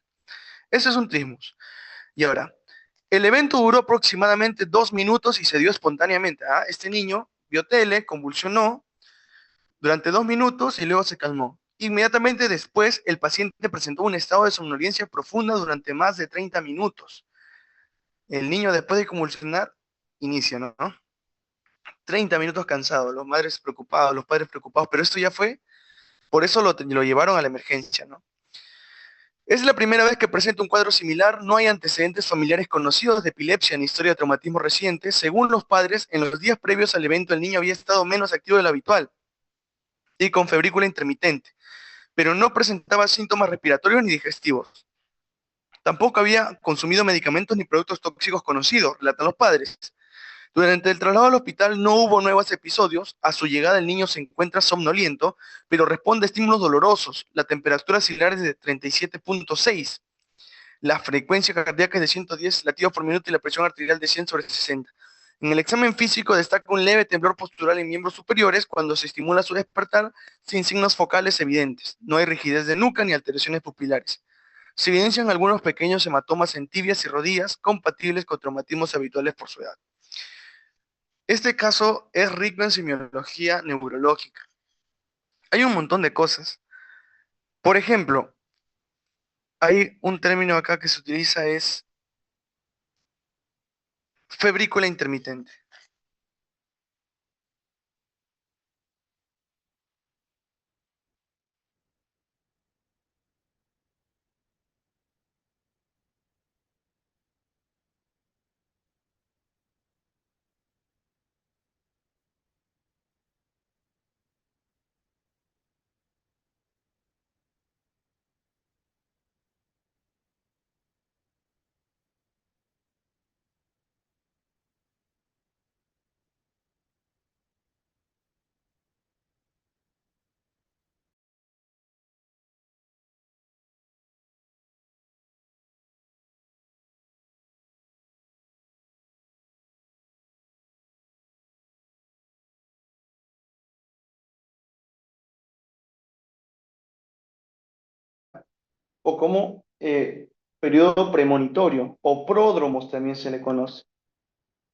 Ese es un trismus. Y ahora, el evento duró aproximadamente 2 minutos y se dio espontáneamente. ¿Ah? Este niño vio tele, convulsionó durante 2 minutos y luego se calmó. Inmediatamente después, el paciente presentó un estado de somnolencia profunda durante más de 30 minutos. El niño, después de convulsionar, inicia, ¿no? 30 minutos cansado, los madres preocupados, los padres preocupados, pero esto ya fue, por eso lo llevaron a la emergencia, ¿no? Es la primera vez que presenta un cuadro similar, no hay antecedentes familiares conocidos de epilepsia ni historia de traumatismo reciente. Según los padres, en los días previos al evento el niño había estado menos activo de lo habitual y con febrícula intermitente, pero no presentaba síntomas respiratorios ni digestivos. Tampoco había consumido medicamentos ni productos tóxicos conocidos, relatan los padres. Durante el traslado al hospital no hubo nuevos episodios. A su llegada el niño se encuentra somnoliento, pero responde a estímulos dolorosos. La temperatura celular es de 37.6. La frecuencia cardíaca es de 110 latidos por minuto y la presión arterial de 100/60. En el examen físico destaca un leve temblor postural en miembros superiores cuando se estimula su despertar sin signos focales evidentes. No hay rigidez de nuca ni alteraciones pupilares. Se evidencian algunos pequeños hematomas en tibias y rodillas compatibles con traumatismos habituales por su edad. Este caso es rico en semiología neurológica. Hay un montón de cosas. Por ejemplo, hay un término acá que se utiliza, es febrícula intermitente. O como periodo premonitorio, o pródromos también se le conoce.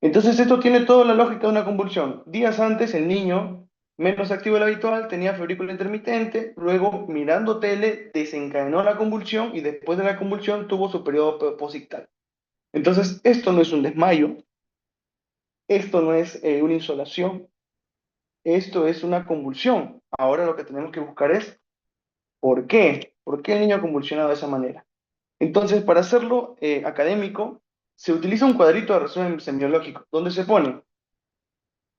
Entonces esto tiene toda la lógica de una convulsión. Días antes el niño, menos activo de lo habitual, tenía febrícula intermitente, luego mirando tele desencadenó la convulsión y después de la convulsión tuvo su periodo posictal. Entonces esto no es un desmayo, esto no es una insolación, esto es una convulsión. Ahora lo que tenemos que buscar es ¿por qué? ¿Por qué el niño ha convulsionado de esa manera? Entonces, para hacerlo académico, se utiliza un cuadrito de resumen semiológico, donde se pone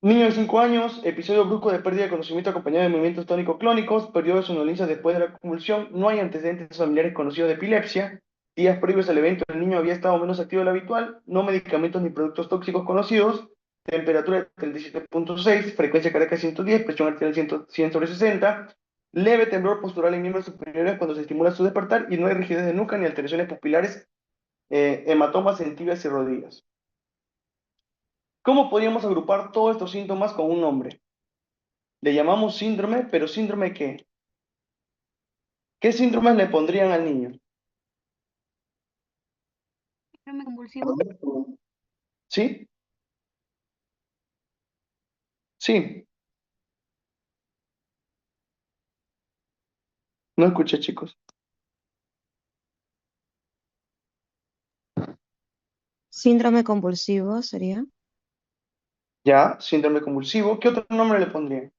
niño de 5 años, episodio brusco de pérdida de conocimiento acompañado de movimientos tónico-clónicos, periodo de somnolencia después de la convulsión, no hay antecedentes familiares conocidos de epilepsia, días previos al evento el niño había estado menos activo de lo habitual, no medicamentos ni productos tóxicos conocidos, temperatura de 37.6, frecuencia cardíaca 110, presión arterial 100/60, leve temblor postural en miembros superiores cuando se estimula su despertar y no hay rigidez de nuca ni alteraciones pupilares, hematomas en tibias y rodillas. ¿Cómo podríamos agrupar todos estos síntomas con un nombre? Le llamamos síndrome, pero ¿síndrome qué? ¿Qué síndromes le pondrían al niño? Síndrome convulsivo. ¿Sí? Sí. No escuché, chicos. Síndrome convulsivo sería. Ya, síndrome convulsivo. ¿Qué otro nombre le pondrían?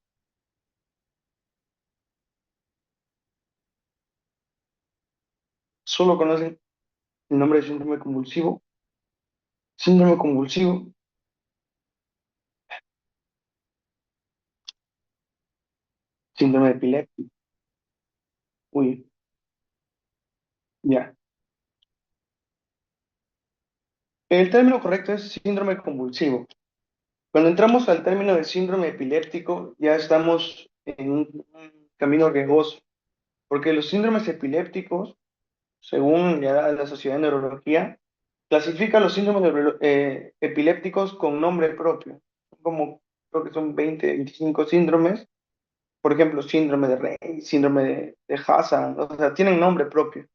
¿Solo conocen el nombre de síndrome convulsivo? Síndrome convulsivo. Síndrome epiléptico. Uy, ya. El término correcto es síndrome convulsivo. Cuando entramos al término de síndrome epiléptico, ya estamos en un camino riesgoso, porque los síndromes epilépticos, según ya la Sociedad de Neurología, clasifica los síndromes epilépticos con nombre propio. Como creo que son 20, 25 síndromes. Por ejemplo, síndrome de Rey, síndrome de Hassan, o sea, tienen nombre propio,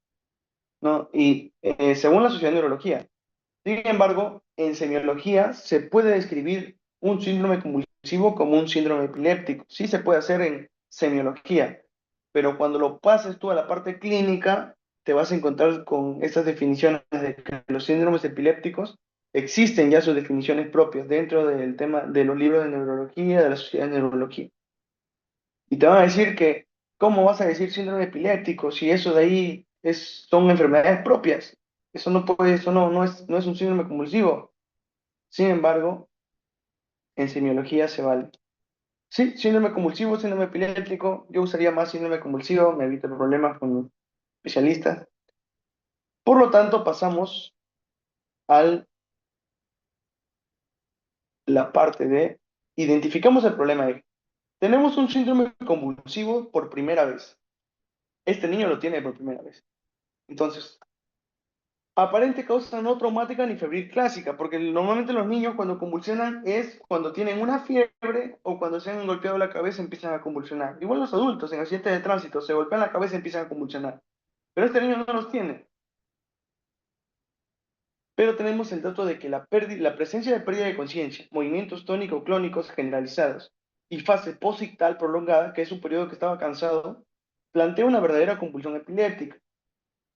¿no? Y según la Sociedad de Neurología. Sin embargo, en semiología se puede describir un síndrome convulsivo como un síndrome epiléptico. Sí se puede hacer en semiología, pero cuando lo pases tú a la parte clínica, te vas a encontrar con estas definiciones de que los síndromes epilépticos existen ya sus definiciones propias dentro del tema de los libros de neurología, de la Sociedad de Neurología. Y te van a decir que, ¿cómo vas a decir síndrome epiléptico si eso de ahí son enfermedades propias. Eso no puede, eso no es un síndrome convulsivo. Sin embargo, en semiología se vale. Sí, síndrome convulsivo, síndrome epiléptico. Yo usaría más síndrome convulsivo, me evito problemas con los especialistas. Por lo tanto, pasamos a la parte de identificamos el problema de tenemos un síndrome convulsivo por primera vez. Este niño lo tiene por primera vez. Entonces, aparente causa no traumática ni febril clásica, porque normalmente los niños cuando convulsionan es cuando tienen una fiebre o cuando se han golpeado la cabeza empiezan a convulsionar. Igual los adultos en accidentes de tránsito se golpean la cabeza y empiezan a convulsionar. Pero este niño no los tiene. Pero tenemos el dato de que la presencia de pérdida de conciencia, movimientos tónico-clónicos generalizados y fase posictal prolongada, que es un periodo que estaba cansado, plantea una verdadera convulsión epiléptica,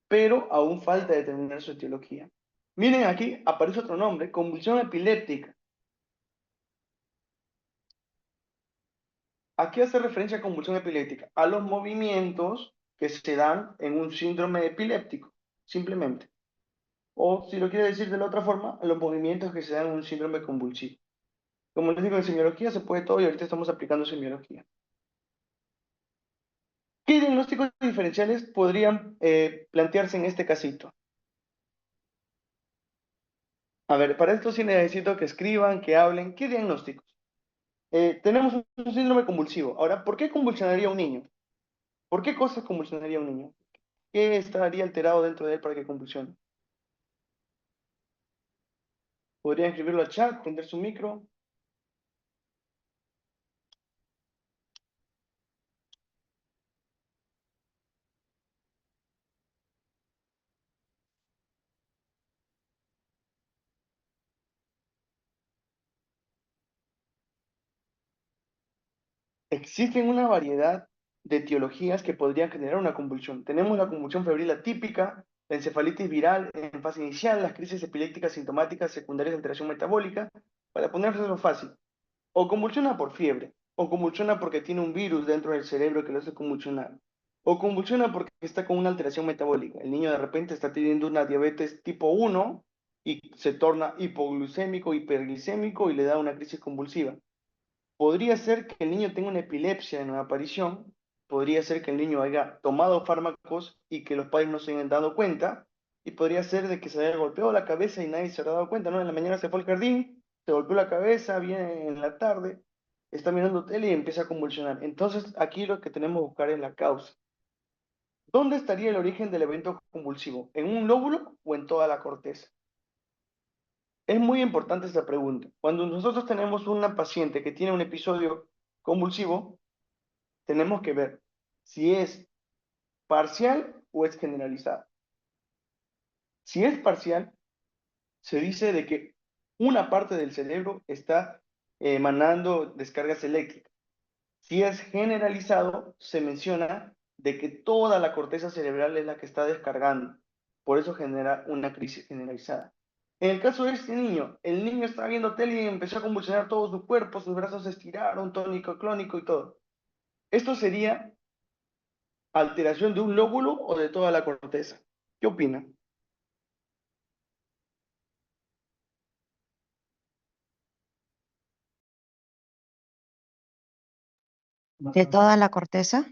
pero aún falta determinar su etiología. Miren aquí, aparece otro nombre, convulsión epiléptica. ¿A qué hace referencia a convulsión epiléptica? A los movimientos que se dan en un síndrome epiléptico, simplemente. O, si lo quiere decir de la otra forma, a los movimientos que se dan en un síndrome convulsivo. Como les digo, en semiología se puede todo y ahorita estamos aplicando semiología. ¿Qué diagnósticos diferenciales podrían plantearse en este casito? A ver, para esto sí necesito que escriban, que hablen. ¿Qué diagnósticos? Tenemos un síndrome convulsivo. Ahora, ¿por qué convulsionaría un niño? ¿Por qué cosas convulsionaría un niño? ¿Qué estaría alterado dentro de él para que convulsione? Podrían escribirlo al chat, prender su micro. Existen una variedad de etiologías que podrían generar una convulsión. Tenemos la convulsión febril atípica, la encefalitis viral en fase inicial, las crisis epilépticas sintomáticas secundarias de alteración metabólica, para ponérselo fácil. O convulsiona por fiebre, o convulsiona porque tiene un virus dentro del cerebro que lo hace convulsionar, o convulsiona porque está con una alteración metabólica. El niño de repente está teniendo una diabetes tipo 1 y se torna hipoglucémico, hiperglicémico y le da una crisis convulsiva. Podría ser que el niño tenga una epilepsia en la aparición, podría ser que el niño haya tomado fármacos y que los padres no se hayan dado cuenta, y podría ser de que se haya golpeado la cabeza y nadie se haya dado cuenta, ¿no? En la mañana se fue al jardín, se golpeó la cabeza, viene en la tarde, está mirando tele y empieza a convulsionar. Entonces, aquí lo que tenemos que buscar es la causa. ¿Dónde estaría el origen del evento convulsivo? ¿En un lóbulo o en toda la corteza? Es muy importante esta pregunta. Cuando nosotros tenemos una paciente que tiene un episodio convulsivo, tenemos que ver si es parcial o es generalizado. Si es parcial, se dice de que una parte del cerebro está emanando descargas eléctricas. Si es generalizado, se menciona de que toda la corteza cerebral es la que está descargando. Por eso genera una crisis generalizada. En el caso de este niño, el niño estaba viendo tele y empezó a convulsionar todo su cuerpo, sus brazos se estiraron, tónico, clónico y todo. Esto sería alteración de un lóbulo o de toda la corteza. ¿Qué opina? De toda la corteza.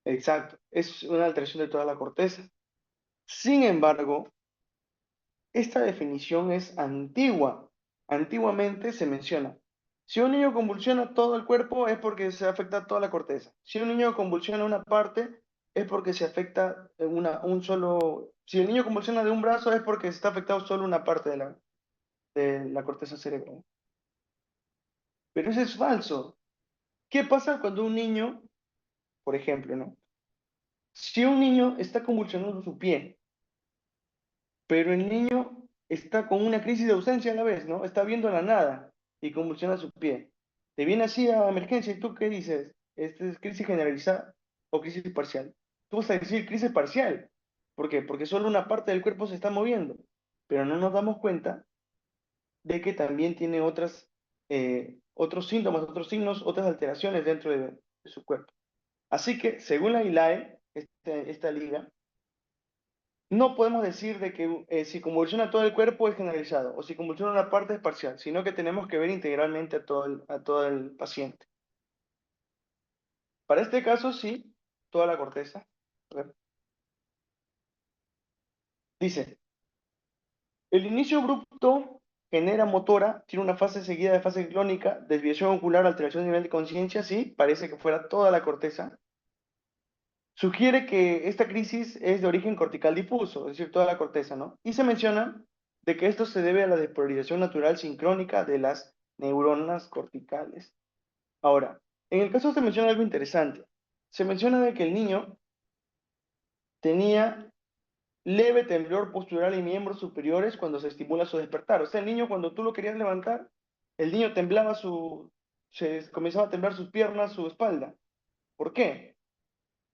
Exacto, es una alteración de toda la corteza. Sin embargo, esta definición es antigua. Antiguamente se menciona, si un niño convulsiona todo el cuerpo es porque se afecta toda la corteza. Si un niño convulsiona una parte es porque se afecta un solo... Si el niño convulsiona de un brazo es porque está afectado solo una parte de la corteza cerebral. Pero eso es falso. ¿Qué pasa cuando un niño, por ejemplo, ¿no? Si un niño está convulsionando su pie, pero el niño está con una crisis de ausencia a la vez, ¿no? Está viendo la nada y convulsiona su pie. Te viene así a emergencia y tú qué dices, ¿esta es crisis generalizada o crisis parcial? Tú vas a decir crisis parcial. ¿Por qué? Porque solo una parte del cuerpo se está moviendo, pero no nos damos cuenta de que también tiene otros síntomas, otros signos, otras alteraciones dentro de su cuerpo. Así que, según la ILAE, esta liga, no podemos decir de que si convulsiona todo el cuerpo es generalizado o si convulsiona una parte es parcial, sino que tenemos que ver integralmente a todo el paciente. Para este caso, sí, toda la corteza. A ver. Dice, el inicio abrupto genera motora, tiene una fase seguida de fase clónica, desviación ocular, alteración de nivel de conciencia, sí, parece que fuera toda la corteza. Sugiere que esta crisis es de origen cortical difuso, es decir, toda la corteza, ¿no? Y se menciona de que esto se debe a la despolarización natural sincrónica de las neuronas corticales. Ahora, en el caso se menciona algo interesante. Se menciona de que el niño tenía leve temblor postural y miembros superiores cuando se estimula su despertar. O sea, el niño cuando tú lo querías levantar, el niño temblaba se comenzaba a temblar sus piernas, su espalda. ¿Por qué?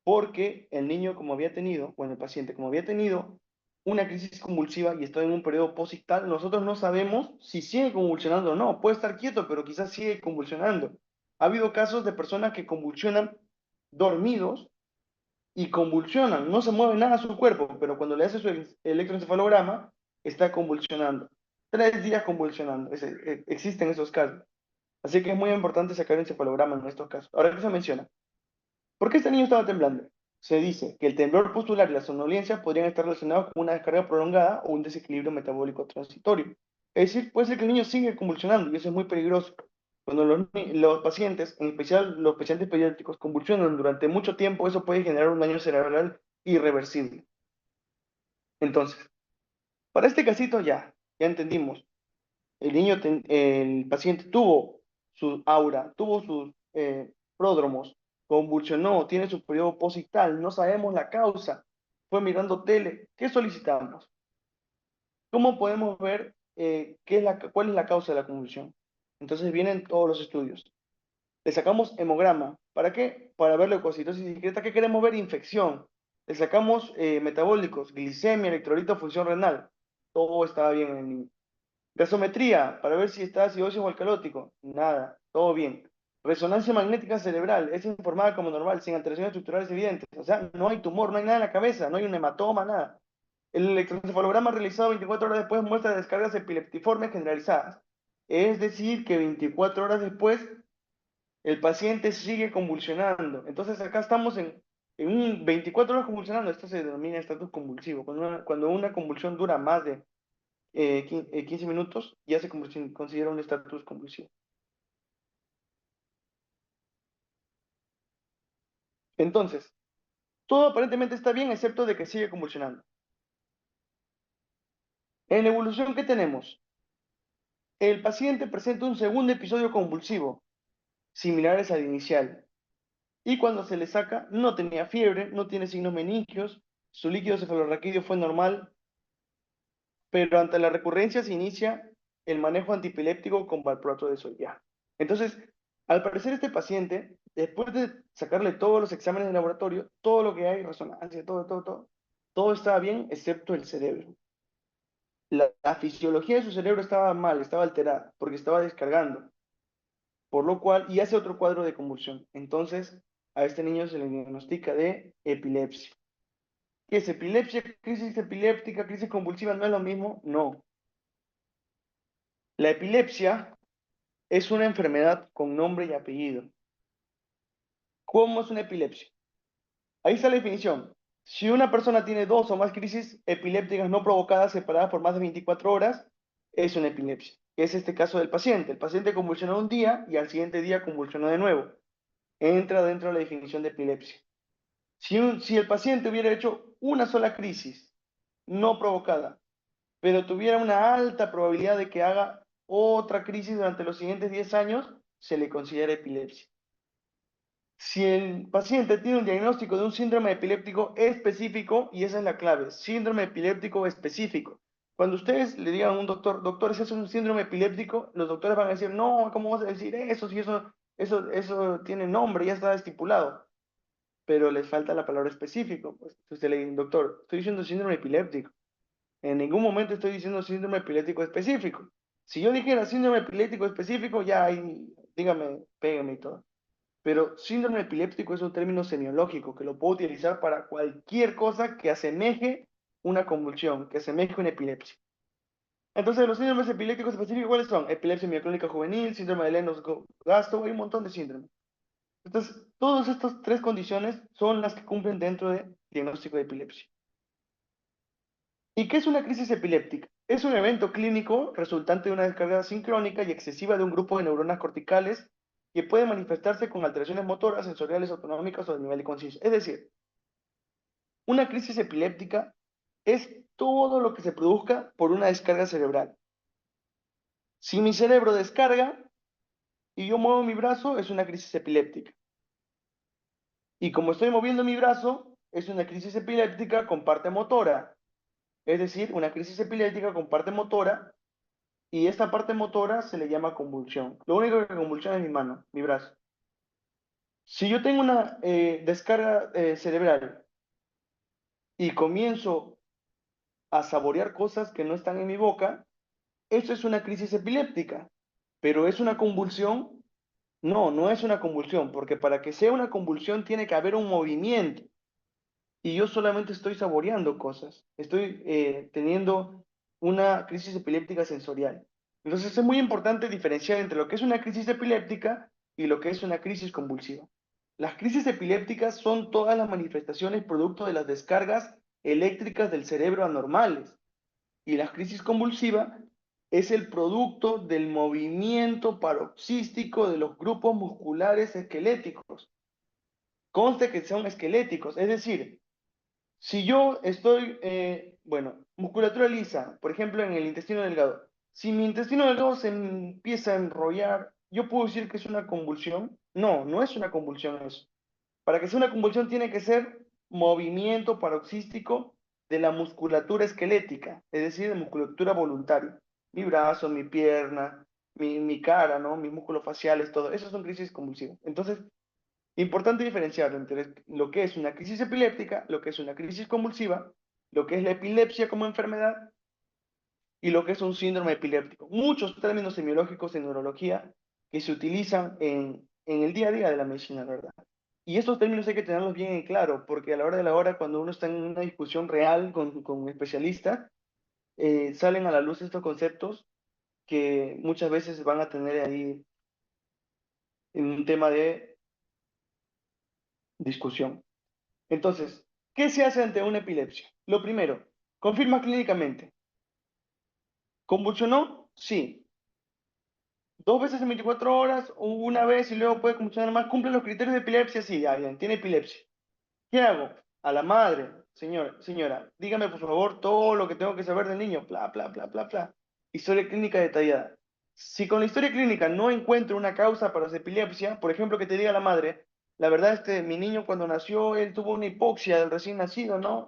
Porque el niño como había tenido, bueno, el paciente como había tenido una crisis convulsiva y está en un periodo posictal, nosotros no sabemos si sigue convulsionando o no. Puede estar quieto, pero quizás sigue convulsionando. Ha habido casos de personas que convulsionan dormidos y convulsionan, no se mueve nada su cuerpo, pero cuando le hace su electroencefalograma, está convulsionando. 3 días convulsionando. Existen esos casos. Así que es muy importante sacar el encefalograma en estos casos. Ahora, ¿qué se menciona? ¿Por qué este niño estaba temblando? Se dice que el temblor postular y la somnolencia podrían estar relacionados con una descarga prolongada o un desequilibrio metabólico transitorio. Es decir, puede ser que el niño siga convulsionando y eso es muy peligroso. Cuando los pacientes, en especial los pacientes pediátricos, convulsionan durante mucho tiempo, eso puede generar un daño cerebral irreversible. Entonces, para este casito ya entendimos. El paciente tuvo su aura, tuvo sus pródromos, convulsionó, tiene su periodo posictal, no sabemos la causa, fue mirando tele. ¿Qué solicitamos? ¿Cómo podemos ver cuál es la causa de la convulsión? Entonces vienen todos los estudios. Le sacamos hemograma. ¿Para qué? Para ver leucocitosis discreta. ¿Qué queremos ver? Infección. Le sacamos metabólicos, glicemia, electrolito, función renal. Todo estaba bien en el niño. Gasometría, para ver si está acidosis o alcalótico. Nada, todo bien. Resonancia magnética cerebral, es informada como normal, sin alteraciones estructurales evidentes. O sea, no hay tumor, no hay nada en la cabeza, no hay un hematoma, nada. El electroencefalograma realizado 24 horas después muestra descargas epileptiformes generalizadas. Es decir, que 24 horas después el paciente sigue convulsionando. Entonces acá estamos en un 24 horas convulsionando. Esto se denomina estatus convulsivo. Cuando una convulsión dura más de 15 minutos, ya se considera un estatus convulsivo. Entonces, todo aparentemente está bien, excepto de que sigue convulsionando. En la evolución, ¿qué tenemos? El paciente presenta un segundo episodio convulsivo, similares al inicial. Y cuando se le saca, no tenía fiebre, no tiene signos meningios, su líquido cefalorraquídeo fue normal, pero ante la recurrencia se inicia el manejo antipiléptico con valproato de soya. Entonces, al parecer este paciente, después de sacarle todos los exámenes de laboratorio, todo lo que hay, resonancia, todo estaba bien excepto el cerebro. La fisiología de su cerebro estaba mal, estaba alterada, porque estaba descargando, por lo cual, y hace otro cuadro de convulsión. Entonces, a este niño se le diagnostica de epilepsia. ¿Qué es epilepsia? ¿Crisis epiléptica? ¿Crisis convulsiva? ¿No es lo mismo? No. La epilepsia es una enfermedad con nombre y apellido. ¿Cómo es una epilepsia? Ahí está la definición. Si una persona tiene 2 o más crisis epilépticas no provocadas separadas por más de 24 horas, es una epilepsia. Es este caso del paciente. El paciente convulsionó un día y al siguiente día convulsionó de nuevo. Entra dentro de la definición de epilepsia. Si el paciente hubiera hecho una sola crisis no provocada, pero tuviera una alta probabilidad de que haga otra crisis durante los siguientes 10 años, se le considera epilepsia. Si el paciente tiene un diagnóstico de un síndrome epiléptico específico, y esa es la clave, síndrome epiléptico específico. Cuando ustedes le digan a un doctor, doctor, ¿ese es un síndrome epiléptico? Los doctores van a decir, no, ¿cómo vas a decir eso? Si eso tiene nombre, ya está estipulado. Pero les falta la palabra específico. Pues usted le dice, doctor, estoy diciendo síndrome epiléptico. En ningún momento estoy diciendo síndrome epiléptico específico. Si yo dijera síndrome epiléptico específico, ya ahí, dígame, pégame y todo. Pero síndrome epiléptico es un término semiológico que lo puedo utilizar para cualquier cosa que asemeje una convulsión, que asemeje una epilepsia. Entonces, los síndromes epilépticos específicos, ¿cuáles son? Epilepsia mioclónica juvenil, síndrome de Lennox-Gastaut, hay un montón de síndromes. Entonces, todas estas tres condiciones son las que cumplen dentro del diagnóstico de epilepsia. ¿Y qué es una crisis epiléptica? Es un evento clínico resultante de una descarga sincrónica y excesiva de un grupo de neuronas corticales que puede manifestarse con alteraciones motoras, sensoriales, autonómicas o de nivel de conciencia. Es decir, una crisis epiléptica es todo lo que se produzca por una descarga cerebral. Si mi cerebro descarga y yo muevo mi brazo, es una crisis epiléptica. Y como estoy moviendo mi brazo, es una crisis epiléptica con parte motora. Es decir, una crisis epiléptica con parte motora, y esta parte motora se le llama convulsión. Lo único que convulsiona es mi mano, mi brazo. Si yo tengo una descarga cerebral y comienzo a saborear cosas que no están en mi boca, eso es una crisis epiléptica. Pero ¿es una convulsión? No, no es una convulsión, porque para que sea una convulsión tiene que haber un movimiento. Y yo solamente estoy saboreando cosas, estoy teniendo una crisis epiléptica sensorial. Entonces es muy importante diferenciar entre lo que es una crisis epiléptica y lo que es una crisis convulsiva. Las crisis epilépticas son todas las manifestaciones producto de las descargas eléctricas del cerebro anormales, y la crisis convulsiva es el producto del movimiento paroxístico de los grupos musculares esqueléticos. Conste que son esqueléticos, es decir, si yo estoy, bueno, musculatura lisa, por ejemplo, en el intestino delgado, si mi intestino delgado se empieza a enrollar, ¿yo puedo decir que es una convulsión? No, no es una convulsión eso. Para que sea una convulsión tiene que ser movimiento paroxístico de la musculatura esquelética, es decir, de musculatura voluntaria. Mi brazo, mi pierna, mi cara, ¿no? Mis músculos faciales, todo. Esas son crisis convulsivas. Entonces, importante diferenciar entre lo que es una crisis epiléptica, lo que es una crisis convulsiva, lo que es la epilepsia como enfermedad y lo que es un síndrome epiléptico. Muchos términos semiológicos en neurología que se utilizan en el día a día de la medicina, la ¿verdad? Y estos términos hay que tenerlos bien en claro, porque a la hora de la hora, cuando uno está en una discusión real con especialistas, salen a la luz estos conceptos que muchas veces van a tener ahí en un tema de discusión. Entonces, ¿qué se hace ante una epilepsia? Lo primero, confirma clínicamente. ¿Convulsionó? Sí. ¿Dos veces en 24 horas o una vez y luego puede convulsionar más? ¿Cumple los criterios de epilepsia? Sí, ya bien, tiene epilepsia. ¿Qué hago? A la madre, señora, dígame por favor todo lo que tengo que saber del niño. Bla, bla, bla, bla, bla. Historia clínica detallada. Si con la historia clínica no encuentro una causa para su epilepsia, por ejemplo, que te diga la madre, la verdad, mi niño cuando nació, él tuvo una hipoxia del recién nacido, ¿no?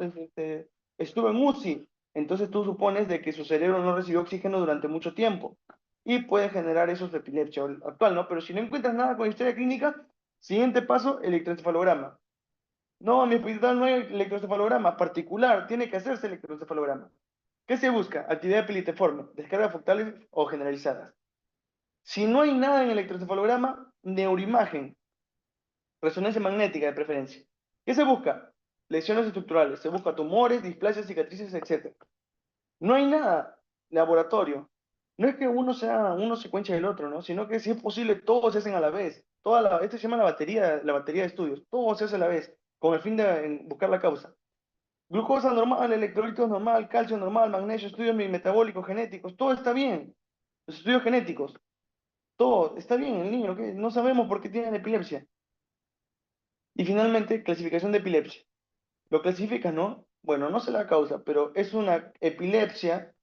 Estuvo en UCI. Entonces tú supones de que su cerebro no recibió oxígeno durante mucho tiempo y puede generar eso de epilepsia actual, ¿no? Pero si no encuentras nada con historia clínica, siguiente paso, electroencefalograma. No, en mi hospital no hay electroencefalograma particular, tiene que hacerse electroencefalograma. ¿Qué se busca? Actividad epilitiforme, descargas focales o generalizadas. Si no hay nada en el electroencefalograma, neuroimagen, resonancia magnética de preferencia. ¿Qué se busca? Lesiones estructurales, se busca tumores, displasias, cicatrices, etc. No hay nada, laboratorio. No es que uno secuencia del otro, ¿no? Sino que si es posible, todos se hacen a la vez. Esto se llama la batería de estudios. Todo se hace a la vez, con el fin de buscar la causa. Glucosa normal, electrolitos normal, calcio normal, magnesio, estudios metabólicos, genéticos, todo está bien. Los estudios genéticos, todo está bien. El niño, ¿qué? No sabemos por qué tiene epilepsia. Y finalmente, clasificación de epilepsia. Lo clasifica, ¿no? Bueno, no sé la causa, pero es una epilepsia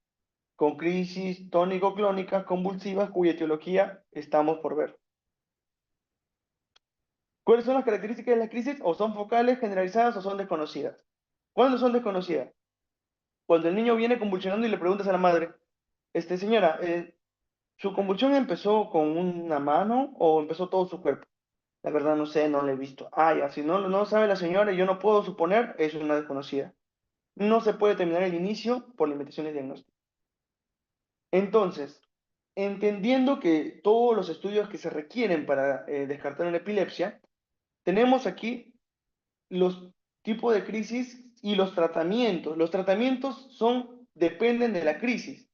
con crisis tónico-clónicas convulsivas cuya etiología estamos por ver. ¿Cuáles son las características de las crisis? O son focales, generalizadas o son desconocidas. ¿Cuándo son desconocidas? Cuando el niño viene convulsionando y le preguntas a la madre, señora, ¿su convulsión empezó con una mano o empezó todo su cuerpo? La verdad no sé, no la he visto. Ah, ya, si no sabe la señora y yo no puedo suponer, es una desconocida. No se puede terminar el inicio por limitaciones diagnósticas. Entonces, entendiendo que todos los estudios que se requieren para descartar una epilepsia, tenemos aquí los tipos de crisis y los tratamientos. Los tratamientos dependen de la crisis.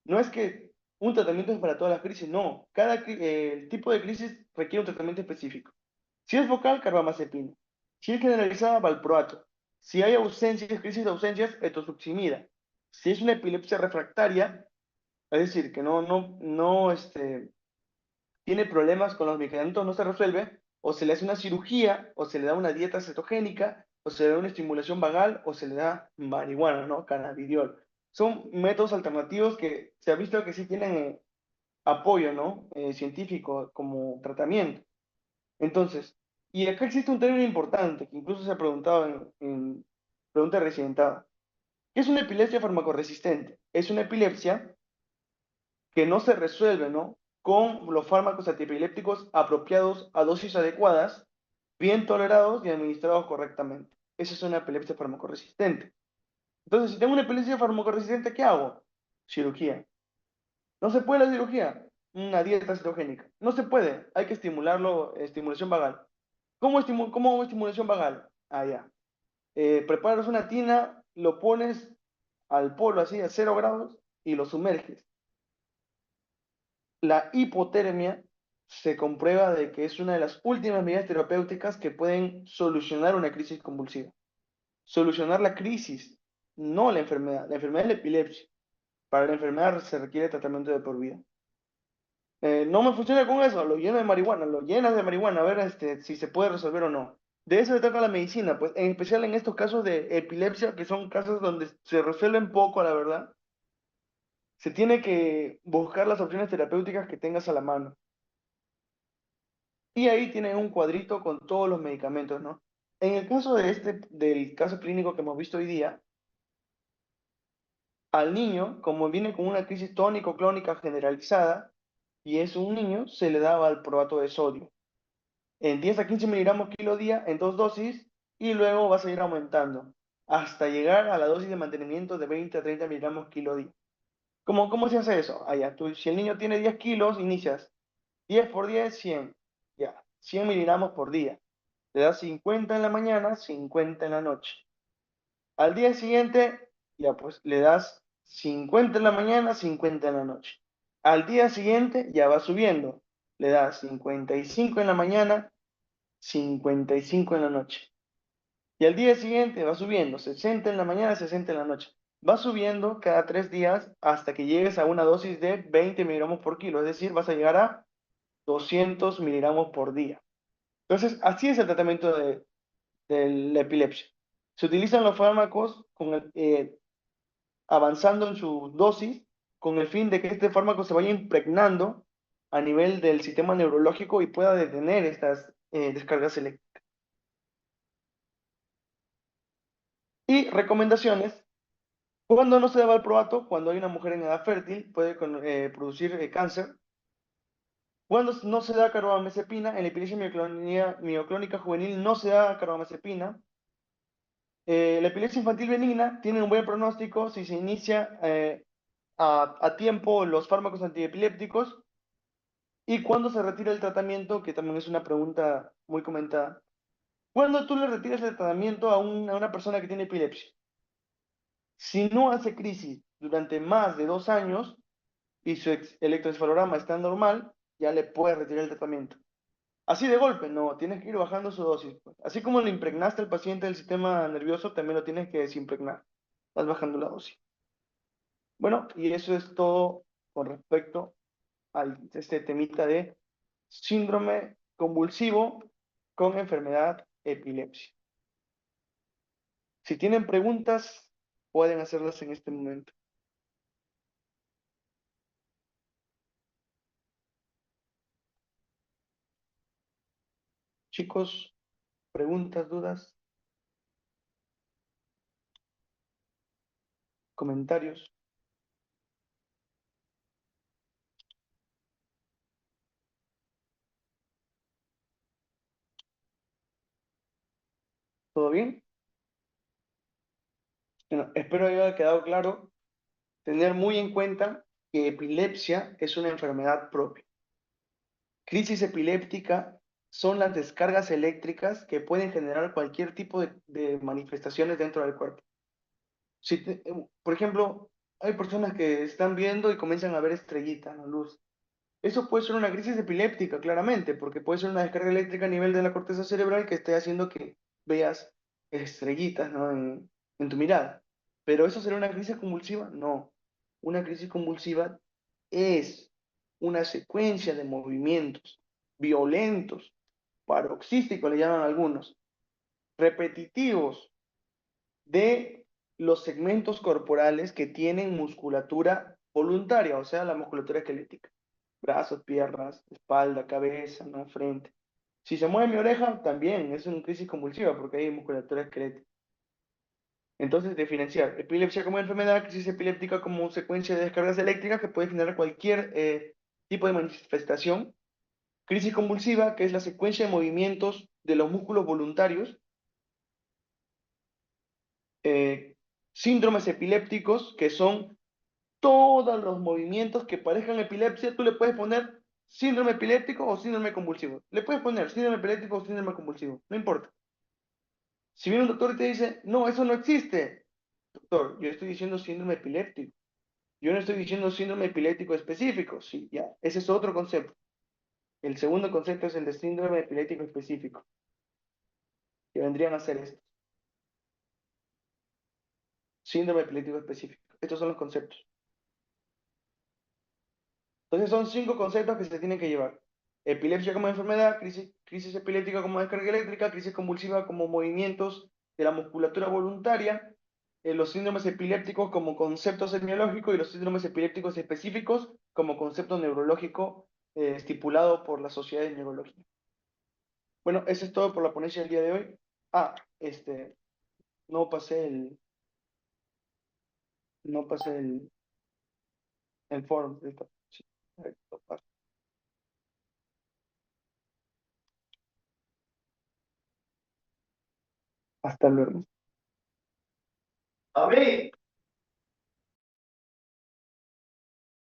No es que un tratamiento es para todas las crisis, no. El tipo de crisis requiere un tratamiento específico. Si es focal, carbamazepina. Si es generalizada, valproato. Si hay ausencias, crisis de ausencias, etosuximida. Si es una epilepsia refractaria, es decir, que tiene problemas con los medicamentos, no se resuelve, o se le hace una cirugía, o se le da una dieta cetogénica, o se le da una estimulación vagal, o se le da marihuana, ¿no? Cannabidiol. Son métodos alternativos que se ha visto que sí tienen apoyo, ¿no? Científico como tratamiento. Entonces, y acá existe un término importante que incluso se ha preguntado en pregunta recientada. ¿Qué es una epilepsia farmacoresistente? Es una epilepsia que no se resuelve, ¿no? Con los fármacos antiepilépticos apropiados a dosis adecuadas, bien tolerados y administrados correctamente. Esa es una epilepsia farmacoresistente. Entonces, si tengo una epilepsia farmacoresistente, ¿qué hago? Cirugía. ¿No se puede la cirugía? Una dieta cetogénica. No se puede, hay que estimularlo, estimulación vagal. ¿Cómo hago estimulación vagal? Ah, ya. Preparas una tina, lo pones al polo así a 0 grados y lo sumerges. La hipotermia se comprueba de que es una de las últimas medidas terapéuticas que pueden solucionar una crisis convulsiva. Solucionar la crisis, no la enfermedad. La enfermedad es la epilepsia. Para la enfermedad se requiere tratamiento de por vida. No me funciona con eso, lo lleno de marihuana, lo llenas de marihuana, a ver si se puede resolver o no. De eso se trata la medicina, pues en especial en estos casos de epilepsia, que son casos donde se resuelven poco, la verdad. Se tiene que buscar las opciones terapéuticas que tengas a la mano. Y ahí tienen un cuadrito con todos los medicamentos, ¿no? En el caso del caso clínico que hemos visto hoy día, al niño, como viene con una crisis tónico-clónica generalizada, y es un niño, se le da valproato de sodio en 10 a 15 miligramos kilo día en 2 dosis, y luego vas a ir aumentando hasta llegar a la dosis de mantenimiento de 20 a 30 miligramos kilo día. ¿Cómo se hace eso? Allá, si el niño tiene 10 kilos, inicias 10 por 10, 100. Ya, 100 miligramos por día. Le das 50 en la mañana, 50 en la noche. Al día siguiente, ya pues le das 50 en la mañana, 50 en la noche. Al día siguiente ya va subiendo. Le das 55 en la mañana, 55 en la noche. Y al día siguiente va subiendo, 60 en la mañana, 60 en la noche. Va subiendo cada 3 días hasta que llegues a una dosis de 20 miligramos por kilo. Es decir, vas a llegar a 200 miligramos por día. Entonces, así es el tratamiento de la epilepsia. Se utilizan los fármacos avanzando en su dosis con el fin de que este fármaco se vaya impregnando a nivel del sistema neurológico y pueda detener estas descargas eléctricas. Y recomendaciones. Cuando no se da valproato, cuando hay una mujer en edad fértil, puede producir cáncer. Cuando no se da carbamazepina, en la epilepsia mioclónica juvenil no se da carbamazepina. La epilepsia infantil benigna tiene un buen pronóstico si se inicia a tiempo los fármacos antiepilépticos, y cuando se retira el tratamiento, que también es una pregunta muy comentada. ¿Cuándo tú le retiras el tratamiento a una persona que tiene epilepsia? Si no hace crisis durante más de 2 años y su electroencefalograma está normal, ya le puedes retirar el tratamiento. Así de golpe, no, tienes que ir bajando su dosis, pues. Así como le impregnaste al paciente del sistema nervioso, también lo tienes que desimpregnar. Vas bajando la dosis. Bueno, y eso es todo con respecto a este temita de síndrome convulsivo con enfermedad epilepsia. Si tienen preguntas, pueden hacerlas en este momento. Chicos, preguntas, dudas, comentarios. ¿Todo bien? Bueno, espero haya quedado claro. Tener muy en cuenta que epilepsia es una enfermedad propia. Crisis epiléptica son las descargas eléctricas que pueden generar cualquier tipo de manifestaciones dentro del cuerpo. Por ejemplo, hay personas que están viendo y comienzan a ver estrellitas, la luz. Eso puede ser una crisis epiléptica, claramente, porque puede ser una descarga eléctrica a nivel de la corteza cerebral que esté haciendo que veas estrellitas, ¿no? en tu mirada. ¿Pero eso será una crisis convulsiva? No. Una crisis convulsiva es una secuencia de movimientos violentos, paroxísticos le llaman algunos, repetitivos de los segmentos corporales que tienen musculatura voluntaria, o sea, la musculatura esquelética. Brazos, piernas, espalda, cabeza, ¿no? Frente. Si se mueve mi oreja, también es una crisis convulsiva porque hay musculatura esquelética. Entonces, diferenciar epilepsia como enfermedad, crisis epiléptica como secuencia de descargas eléctricas que puede generar cualquier tipo de manifestación. Crisis convulsiva, que es la secuencia de movimientos de los músculos voluntarios. Síndromes epilépticos, que son todos los movimientos que parezcan epilepsia. Tú le puedes poner síndrome epiléptico o síndrome convulsivo. Le puedes poner síndrome epiléptico o síndrome convulsivo, no importa. Si viene un doctor y te dice, no, eso no existe, doctor, yo estoy diciendo síndrome epiléptico. Yo no estoy diciendo síndrome epiléptico específico, sí, ya, ese es otro concepto. El segundo concepto es el de síndrome epiléptico específico, que vendrían a ser esto. Síndrome epiléptico específico. Estos son los conceptos. Entonces son 5 conceptos que se tienen que llevar. Epilepsia como enfermedad, crisis epiléptica como descarga eléctrica, crisis convulsiva como movimientos de la musculatura voluntaria, los síndromes epilépticos como concepto semiológico y los síndromes epilépticos específicos como concepto neurológico estipulado por la Sociedad de Neurología. Bueno, eso es todo por la ponencia del día de hoy. No pasé el foro. Sí, hasta luego. A ver.